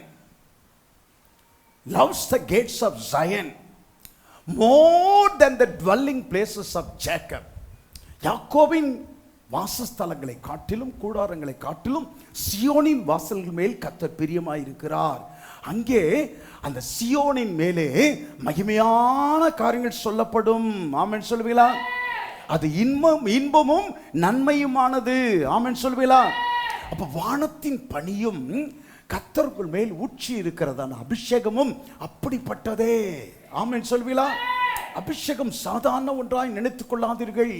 Loves the gates of Zion more than the dwelling places of Jacob. யாக்கோபின் வாசஸ்தலங்களை காட்டிலும், கூடாரங்களை காட்டிலும் சியோனின் வாசல்கள் மேல் கர்த்தர் பிரியமாயிருக்கிறார். அங்கே அந்த சியோனின் மேலே மகிமையான காரியங்கள் சொல்லப்படும். ஆமென் சொல்வீங்களா? அது இன்பமும் நன்மையுமானது. ஆமென் சொல்வீங்களா? அப்ப வானத்தின் பனியும் கர்த்தருக்குள் மேல் ஊற்றி இருக்கிறதான அபிஷேகமும் அப்படிப்பட்டதே. ஆமென் சொல்வீங்களா? அபிஷேகம் சாதாரண ஒன்றாய் நினைத்துக் கொள்ளாதீர்கள்.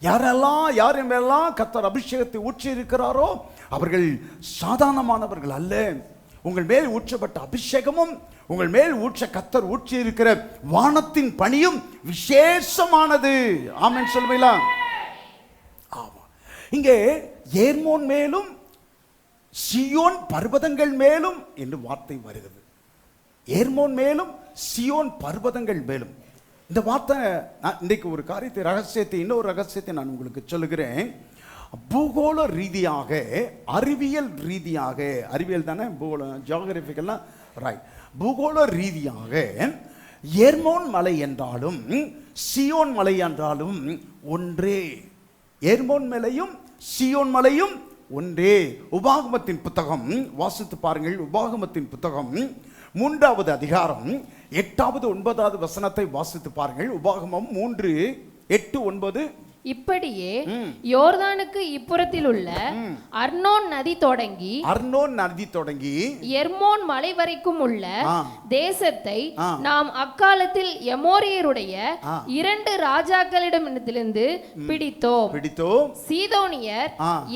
யார் மேலாம் கர்த்தர் அபிஷேகத்தை ஊற்றி இருக்கிறாரோ அவர்கள் சாதாரணமானவர்கள் அல்ல. உங்கள் மேல் ஊற்றப்பட்ட அபிஷேகமும், உங்கள் மேல் ஊற்ற கர்த்தர் ஊற்றி இருக்கிற வானத்தின் பனியும் விசேஷமானது. ஆமென் சொல்வீங்களா? ஆமா. இங்கே ஏர்மோன் மேலும் சியோன் பர்வதங்கள் மேலும் என்று வார்த்தை வருகிறது. ஏர்மோன் மேலும் சியோன் பர்வதங்கள் மேலும். இந்த வார்த்தை இன்றைக்கு ஒரு காரியத்தை இன்னொரு ரகசியத்தை நான் உங்களுக்கு சொல்லுகிறேன். பூகோள ரீதியாக, அறிவியல் தானே ஜியோகிராபிக்கல்லாம் ரைட். பூகோள ரீதியாக ஏர்மோன் மலை என்றாலும் சியோன் மலை என்றாலும் ஒன்றே. ஏர்மோன் மலையும் சியோன் மலையும் ஒன்றே. உபாகமத்தின் புத்தகம் வாசித்து பாருங்கள். உபாகமத்தின் புத்தகம் 3வது அதிகாரம் 8வது 9வது வசனத்தை வாசித்து பாருங்கள். உபாகமம் 3:8-9. இப்படியே யோர்தானுக்கு இப்புறத்தில் உள்ள அர்னோன் நதி தொடங்கி எர்மோன் மலை வரைக்கும் உள்ள தேசத்தை நாம் அக்காலத்தில் எமோரியருடைய 2 ராஜாக்களிடமிருந்து பிடித்தோம். சீதோனியர்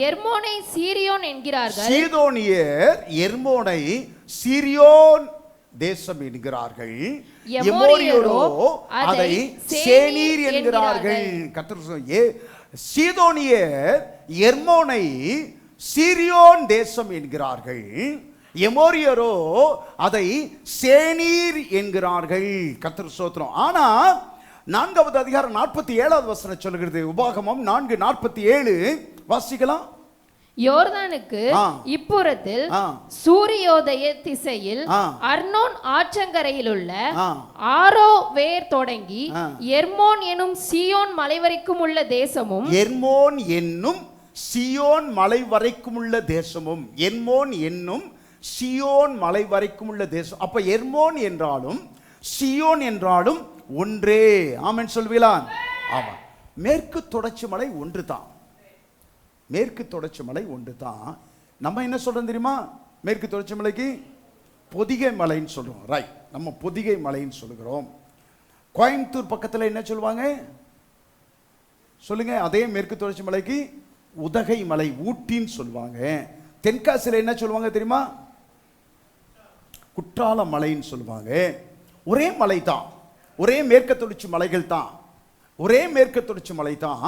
எர்மோனை சீரியோன் என்கிறார்கள். சீதோனியர் எர்மோனை சீரியோன் தேசம் என்கிறார்கள். எமோரியரோ அதை சேனீர் என்கிறார்கள். சீதோனியர் எர்மோனை சீரியோன் தேசம் என்கிறார்கள். எமோரியரோ அதை சேனீர் என்கிறார்கள். கர்த்தர் ஸ்தோத்திரம். ஆனா 4வது அதிகாரம் 47வது வசனம் சொல்கிறது. உபாகமம் 4:47 வாசிக்கலாம். யோர்தானுக்கு இப்புறத்தில் சூரியோதய திசையில் அர்னோன் ஆற்றங்கரையில் உள்ள ஆரோவேர் தொடங்கி எர்மோன் எனும் சியோன் மலை வரைக்கும் உள்ள தேசமும். எர்மோன் என்னும் சியோன் மலை வரைக்கும் உள்ள தேசமும். எர்மோன் என்னும் சியோன் மலை வரைக்கும் உள்ள தேசம். அப்ப எர்மோன் என்றாலும் சியோன் என்றாலும் ஒன்றே. ஆமென் சொல்வீங்களா? ஆமா. மேற்கு தொடர்ச்சி மலை ஒன்று தான். மேற்கு தொடர்ச்சி மலை ஒன்று தான். நம்ம என்ன சொல்றோம் தெரியுமா? மேற்கு தொடர்ச்சி மலைக்கு பொதிகை மலைன்னு சொல்றோம். ரைட், நம்ம பொதிகை மலைன்னு சொல்லுகிறோம். கோயம்புத்தூர் பக்கத்தில் என்ன சொல்லுவாங்க சொல்லுங்க? அதே மேற்கு தொடர்ச்சி மலைக்கு உதகை மலை, ஊட்டின்னு சொல்லுவாங்க. தென்காசியில் என்ன சொல்லுவாங்க தெரியுமா? குற்றால மலைன்னு சொல்லுவாங்க. ஒரே மலை தான், ஒரே மேற்கு தொடர்ச்சி மலைகள் தான், ஒரே மேற்கு தொடர்ச்சி மலை தான்.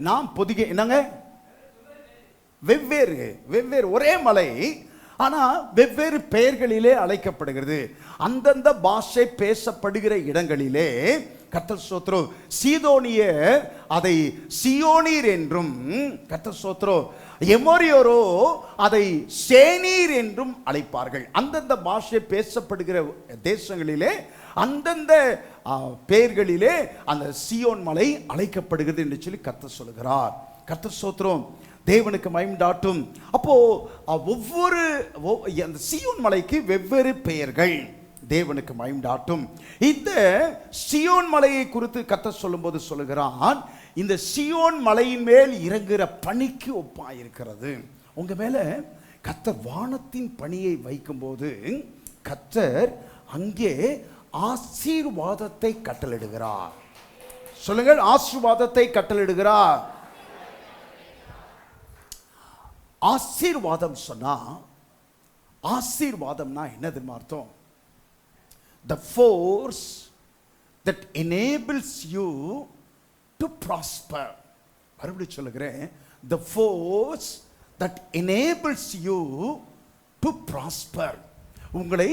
நாம் பொதிகை என்னங்க வெவ்வேறு வெவ்வேறு ஒரே மலை, ஆனா வெவ்வேறு பெயர்களிலே அழைக்கப்படுகிறது. அந்தந்த பாஷை பேசப்படுகிற இடங்களிலே கர்த்தர் ஸ்தோத்திரம், சீதோனியர் அதை சியோனீர் என்றும், கர்த்தர் ஸ்தோத்திரம், எமோரியோரோ அதை சேனீர் என்றும் அழைப்பார்கள். அந்தந்த பாஷை பேசப்படுகிற தேசங்களிலே அந்தந்த பெயர்களிலே அந்த சியோன் மலை அழைக்கப்படுகிறது என்று சொல்லி கர்த்தர் சொல்கிறார். கர்த்தர் ஸ்தோத்திரம், தேவனுக்கு மகிமையுண்டாகட்டும். அப்போ ஒவ்வொரு அந்த சியோன் மலைக்கு வெவ்வேறு பெயர்கள். தேவனுக்கு மகிமையுண்டாகட்டும். இந்த சியோன் மலையை குறித்து கர்த்தர் சொல்லும்போது சொல்லுகிறான், இந்த சியோன் மலையின் மேல் இறங்குகிற பனிக்கு ஒப்பாயிருக்கிறது. உங்க மேல கர்த்தர் வானத்தின் பனியை வைக்கும்போது கர்த்தர் அங்கே ஆசீர்வாதத்தை கட்டளிடுகிறார். சொல்லுங்கள், ஆசீர்வாதத்தை கட்டளிடுகிறார். ஆசீர்வாதம் சொன்னா, ஆசீர்வாதம்னா என்ன தெரியுமா அர்த்தம்? The force that enables you to prosper. மறுபடியும் சொல்லுகிறேன், the force that enables you to prosper. உங்களை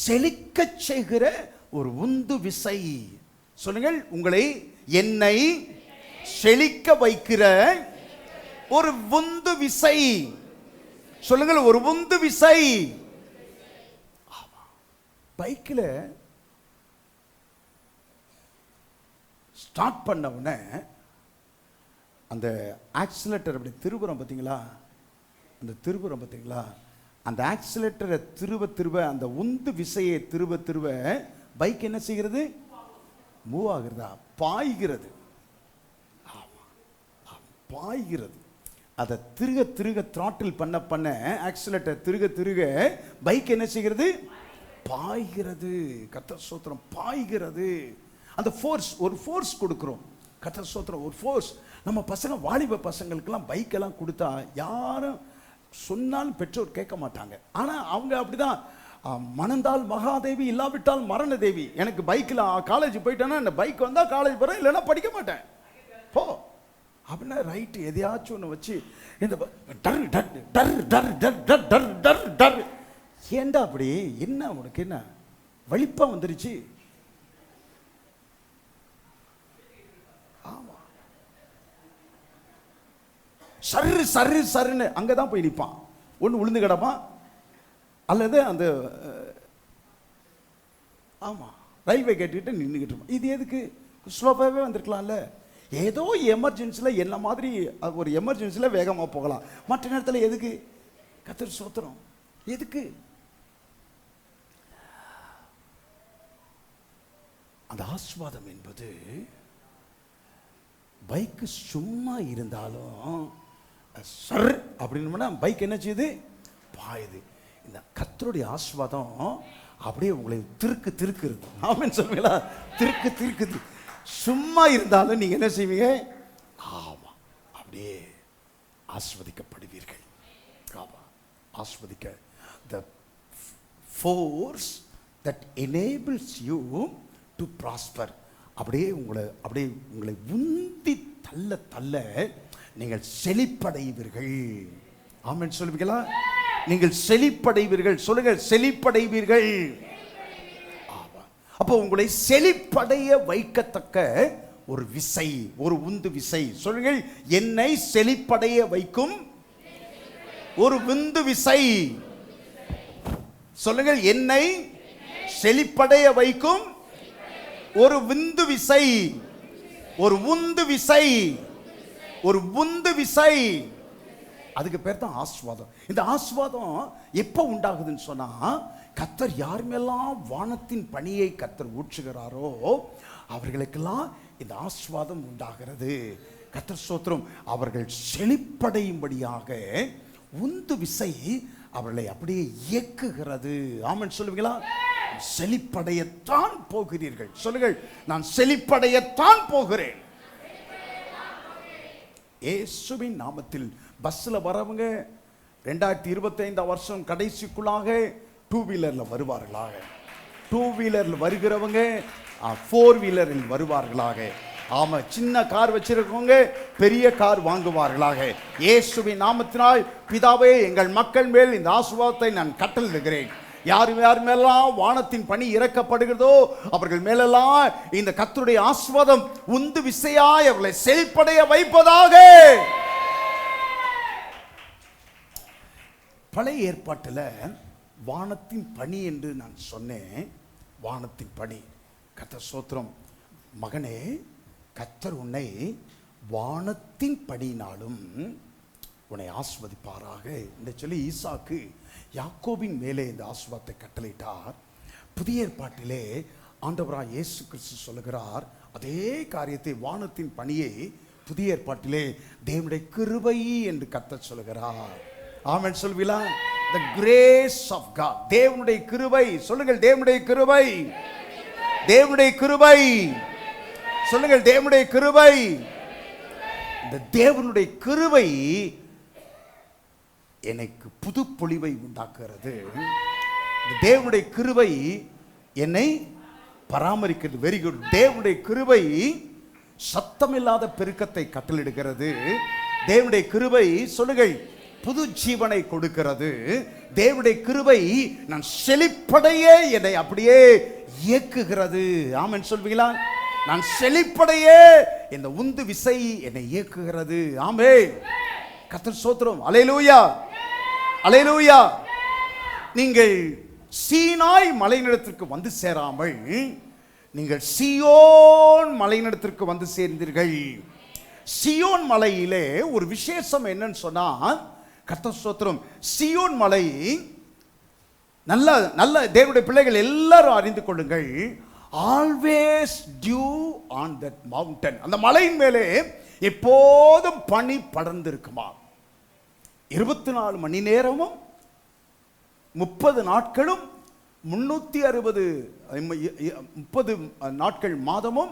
செழிக்க செய்கிற ஒரு உந்து விசை. சொல்லுங்கள், உங்களை என்னை செழிக்க வைக்கிற ஒரு உந்து விசை. சொல்லுங்கள், ஒரு உந்து விசை. பைக்கில் ஸ்டார்ட் பண்ண உடனே அந்த ஆக்சிலேட்டர் அப்படி திருப்புறம் பார்த்தீங்களா, அந்த திருப்புறம் பார்த்தீங்களா, அந்த ஆக்சிலேட்டரை திருவ அந்த உந்து விசையை திருவ பைக் என்ன செய்கிறது? மூவ் ஆகிறதா? பாய்கிறது. பாய்கிறது. அதை திருக த்ராட்டில் பண்ண ஆக்சிலேட்டர் திருக பைக் என்ன செய்கிறது? பாய்கிறது. கர்த்தர் ஸ்தோத்திரம், பாய்கிறது. அந்த ஃபோர்ஸ், ஒரு ஃபோர்ஸ் கொடுக்கிறோம். கர்த்தர் ஸ்தோத்திரம், ஒரு ஃபோர்ஸ். நம்ம பசங்க, வாலிப பசங்களுக்கெல்லாம் பைக்கெல்லாம் கொடுத்தா யாரும் சொன்னாலும் பெற்றோர் கேட்க மாட்டாங்க. ஆனால் அவங்க அப்படிதான், மணந்தால் மகாதேவி இல்லாவிட்டால் மரண தேவி. எனக்கு பைக்கில் காலேஜ் போயிட்டேன்னா இந்த பைக் வந்தால் காலேஜ் போகிறேன், இல்லைன்னா படிக்க மாட்டேன் போ அப்படின்னா ரைட்டு எதையாச்சும் ஒன்று வச்சு இந்த டர் டர் டர் டர் டர் டர் டர் டர் டர். ஏண்டா அப்படி? என்ன உனக்கு என்ன வலிப்பா வந்துருச்சு? ஆமா, சர்ரு சர்ரு சர்ன்னு அங்கதான் போய் நிற்பான். ஒன்று உளுந்து கிடப்பான், அல்லது அந்த ஆமா ரயில்வே கேட்டுக்கிட்டு நின்றுக்கிட்டு இருப்பான். இது எதுக்கு? ஸ்லோவாகவே வந்திருக்கலாம்ல. ஏதோ எமர்ஜென்சியில் என்ன மாதிரி ஒரு எமர்ஜென்சியில் வேகமாக போகலாம். மற்ற நேரத்தில் எதுக்கு? கர்த்தர் ஸ்தோத்திரம், எதுக்கு? அந்த ஆசீர்வாதம் என்பது பைக்கு சும்மா இருந்தாலும் சர் அப்படின்னு பைக் என்ன செய்யுது? பாயுது. இந்த கர்த்தருடைய ஆசீர்வாதம் அப்படியே உங்களை திருக்குது. ஆமென் சொல்லுங்களா? திருக்குது. சும்மா இருந்தாலும் நீங்க என்ன செய்வீங்க? ஆமா, அப்படியே ஆசீர்வதிக்கப்படுவீர்கள். ஆமா, ஆசீர்வதிக்க. the force that enables you to prosper. அப்படியே உங்களை உந்தி தள்ள நீங்கள் செழிப்படைவீர்கள். ஆமென் சொல்லுவீங்களா? நீங்கள் செழிப்படைவீர்கள். சொல்லுங்க, செழிப்படைவீர்கள். அப்போ உங்களை செழிப்படைய வைக்கத்தக்க ஒரு விசை, ஒரு உந்து விசை. சொல்லுங்கள், என்னை செழிப்படைய வைக்கும் ஒரு உந்து விசை. சொல்லுங்கள், என்னை செழிப்படைய வைக்கும் ஒரு உந்து விசை. ஒரு உந்து விசை, ஒரு உந்து விசை. அதுக்கு பேர் தான் ஆசீர்வாதம். இந்த ஆசீர்வாதம் எப்போ உண்டாகுதுன்னு சொன்னா, கர்த்தர் யார் மேலாம் வானத்தின் பனியை கர்த்தர் ஊற்றுகிறாரோ அவர்களுக்கெல்லாம் இந்த ஆசீர்வாதம் உண்டாகிறது. கர்த்தர் ஸ்தோத்திரம். அவர்கள் செழிப்படையும்படியாக உந்து விசை அவர்களை அப்படியே இயக்குகிறது. ஆமென் சொல்லுவீங்களா? செழிப்படையத்தான் போகிறீர்கள். சொல்லுங்கள், நான் செழிப்படையத்தான் போகிறேன். இயேசுவின் நாமத்தில். பஸ்ல வரவங்க 2025 வருஷம் கடைசிக்குள்ளாக 2 வீலர்ல வருவார்களாக. 2 வீலரில் வருகிறவங்க 4 வீலரில் வருவார்களாக. ஆமா, சின்ன கார் வச்சிருக்கவங்க பெரிய கார் வாங்குவார்களாக. இயேசுவின் நாமத்தினால் பிதாவே, எங்கள் மக்கள் மேல் இந்த ஆசீர்வாதத்தை நான் கட்டளையிடுகிறேன். யார் மேலெல்லாம் வானத்தின் பணி இறக்கப்படுகிறதோ அவர்கள் மேலெல்லாம் இந்த கர்த்தருடைய ஆசீர்வாதம் உந்து விசையாய் அவர்களை செழிப்படைய வைப்பதாக. பழைய ஏற்பாட்டில் வானத்தின் பணி என்று நான் சொன்னேன். வானத்தின் பணி. கர்த்தர் ஸ்தோத்திரம். மகனே, கர்த்தர் உன்னை வானத்தின் பணியினாலும் உன்னை ஆசீர்வதிப்பாராக என்று சொல்லி ஈசாக்கு யாக்கோபின் மேலே இந்த ஆசீர்வாதத்தை கட்டளையிட்டார். புதிய ஏற்பாட்டிலே ஆண்டவராய் இயேசு கிறிஸ்து சொல்லுகிறார் அதே காரியத்தை, வானத்தின் பணியை புதிய ஏற்பாட்டிலே தேவனுடைய கிருபை என்று கர்த்தர் சொல்லுகிறார். ஆமென் சொல்வீங்களா? the grace of God, தேவனுடைய கிருபை. சொல்லுங்கள், தேவனுடைய கிருபை. தேவனுடைய கிருபை. சொல்லுங்கள், தேவனுடைய கிருபை. இந்த தேவனுடைய கிருபை எனக்கு புது பொலிவை உண்டாக்குகிறது. இந்த தேவனுடைய கிருபை என்னை பராமரிக்கிறது. Very good. தேவனுடைய கிருபை சத்தமில்லாத பெருக்கத்தை கட்டளிடுகிறது. தேவனுடைய கிருபை, சொல்லுங்கள், புது ஜீவனை கொடுக்கிறது. தேவனுடைய கிருபை நான் செழிப்படைய என்னை அப்படியே இயக்குகிறது. ஆமென் சொல்வீங்களா? நான் செழிப்படைய இந்த உந்து விசை என்னை இயக்குகிறது. ஆமென். கர்த்தர் ஸ்தோத்திரம். அல்லேலூயா, அல்லேலூயா. நீங்கள் சீனாய் மலைநிலத்திற்கு வந்து சேராமல் நீங்கள் சீயோன் மலைநிலத்திற்கு வந்து சேர்ந்தீர்கள். சீயோன் மலையிலே ஒரு விசேஷம் என்னன்னு சொன்னா, கர்த்தர் ஸ்தோத்திரம், சீயோன் மலை நல்ல நல்ல தேவனுடைய பிள்ளைகள் எல்லாரும் அறிந்து கொள்ளுங்கள், always dew on that mountain. அந்த மலையின் மேலே எப்போதும் பனி படர்ந்து இருக்குமா. 24 மணி நேரமும் 30 நாட்களும் 360 30 நாட்கள் மாதமும்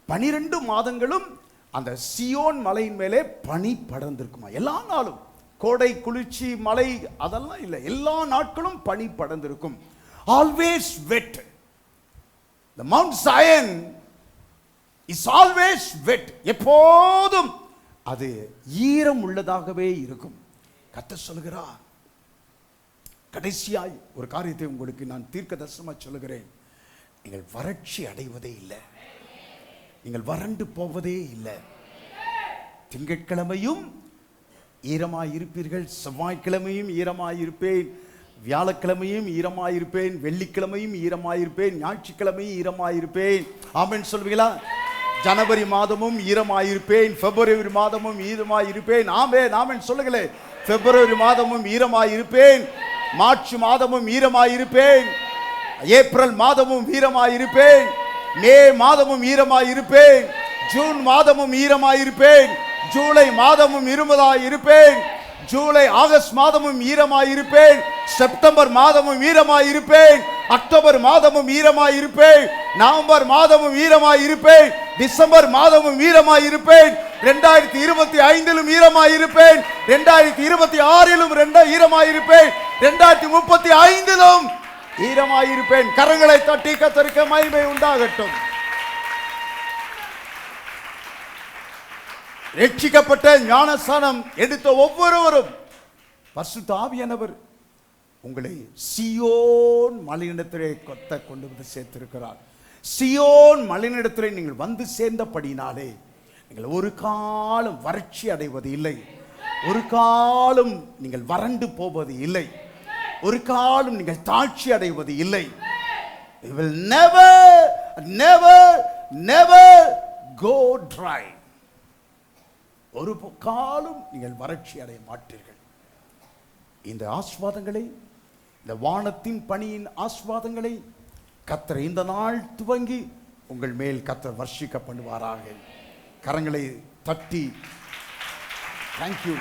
12 மாதங்களும் அந்த சியோன் மலையின் மேலே பனி படர்ந்திருக்குமா. எல்லா நாளும் கோடை குளிர்ச்சி மழை அதெல்லாம் இல்லை, எல்லா நாட்களும் பனி படர்ந்திருக்கும். Always wet. The Mount Zion is always wet. எப்போதும் அது ஈரம் உள்ளதாகவே இருக்கும். கர்த்தர் சொல்கிறார், கடைசியாய் ஒரு காரியத்தை உங்களுக்கு நான் தீர்க்க தரிசனமாக சொல்லுகிறேன். நீங்கள் வறட்சி அடைவதே இல்லை, நீங்கள் வறண்டு போவதே இல்லை. திங்கட்கிழமையும் ஈரமாயிருப்பீர்கள், செவ்வாய்க்கிழமையும் ஈரமாயிருப்பேன், வியாழக்கிழமையும் ஈரமாயிருப்பேன், வெள்ளிக்கிழமையும் ஈரமாயிருப்பேன், ஞாயிற்றுக்கிழமையும் ஈரமாயிருப்பேன். ஆமென் சொல்வீங்களா? ஜனவரி மாதமும் ஈரமாயிருப்பேன், பிப்ரவரி மாதமும் ஈரமாயிருப்பேன். ஆமென், ஆமென் சொல்லுங்களே. பிப்ரவரி மாதமும் ஈரமாயிருப்பேன், மார்ச் மாதமும் ஈரமாயிருப்பேன், ஏப்ரல் மாதமும் ஈரமாயிருப்பேன், மே மாதமும் ஈரமாயிருப்பேன், ஜூன் மாதமும் ஈரமாயிருப்பேன், ஜூலை மாதமும் இருப்பேன், ஜூலை ஆகஸ்ட் மாதமும் ஈரமாயிருப்பேன், செப்டம்பர் மாதமும் ஈரமாயிருப்பேன், அக்டோபர் மாதமும் ஈரமாயிருப்பேன், நவம்பர் மாதமும் ஈரமாயிருப்பேன், டிசம்பர் மாதமும் ஈரமாயிருப்பேன், 2025 ஈரமாயிருப்பேன், 2026 ஈரமாயிருப்பேன், 2035 ஈரமாயிருப்பேன். கரங்களை தட்டி கர்த்தருக்கு மகிமை உண்டாகட்டும். ரட்சிக்கப்பட்ட ஞானஸ்நானம் எடுத்த ஒவ்வொருவரும் பரிசுத்த ஆவியானவர் உங்களை சியோன் மலையிடத்திலே கொண்டு வந்து சேர்த்திருக்கிறார். சியோன் மலையிடத்திலே நீங்கள் வந்து சேர்ந்தபடினாலே நீங்கள் ஒரு காலம் வறட்சி அடைவது இல்லை, ஒரு காலம் நீங்கள் வறண்டு போவது இல்லை, ஒரு காலம் நீங்கள் தாழ்ச்சி அடைவது இல்லை. You will never, never, never go dry. ஒரு காலம் நீங்கள் வறட்சி அடைய மாட்டீர்கள். இந்த ஆசீர்வாதங்களை, இந்த வானத்தின் பணியின் ஆசீர்வாதங்களை கர்த்தர் இந்த நாள் துவங்கி உங்கள் மேல் கர்த்தர் வர்ஷிக்க பண்ணுவாராக. கரங்களை தட்டி தேங்க்யூ.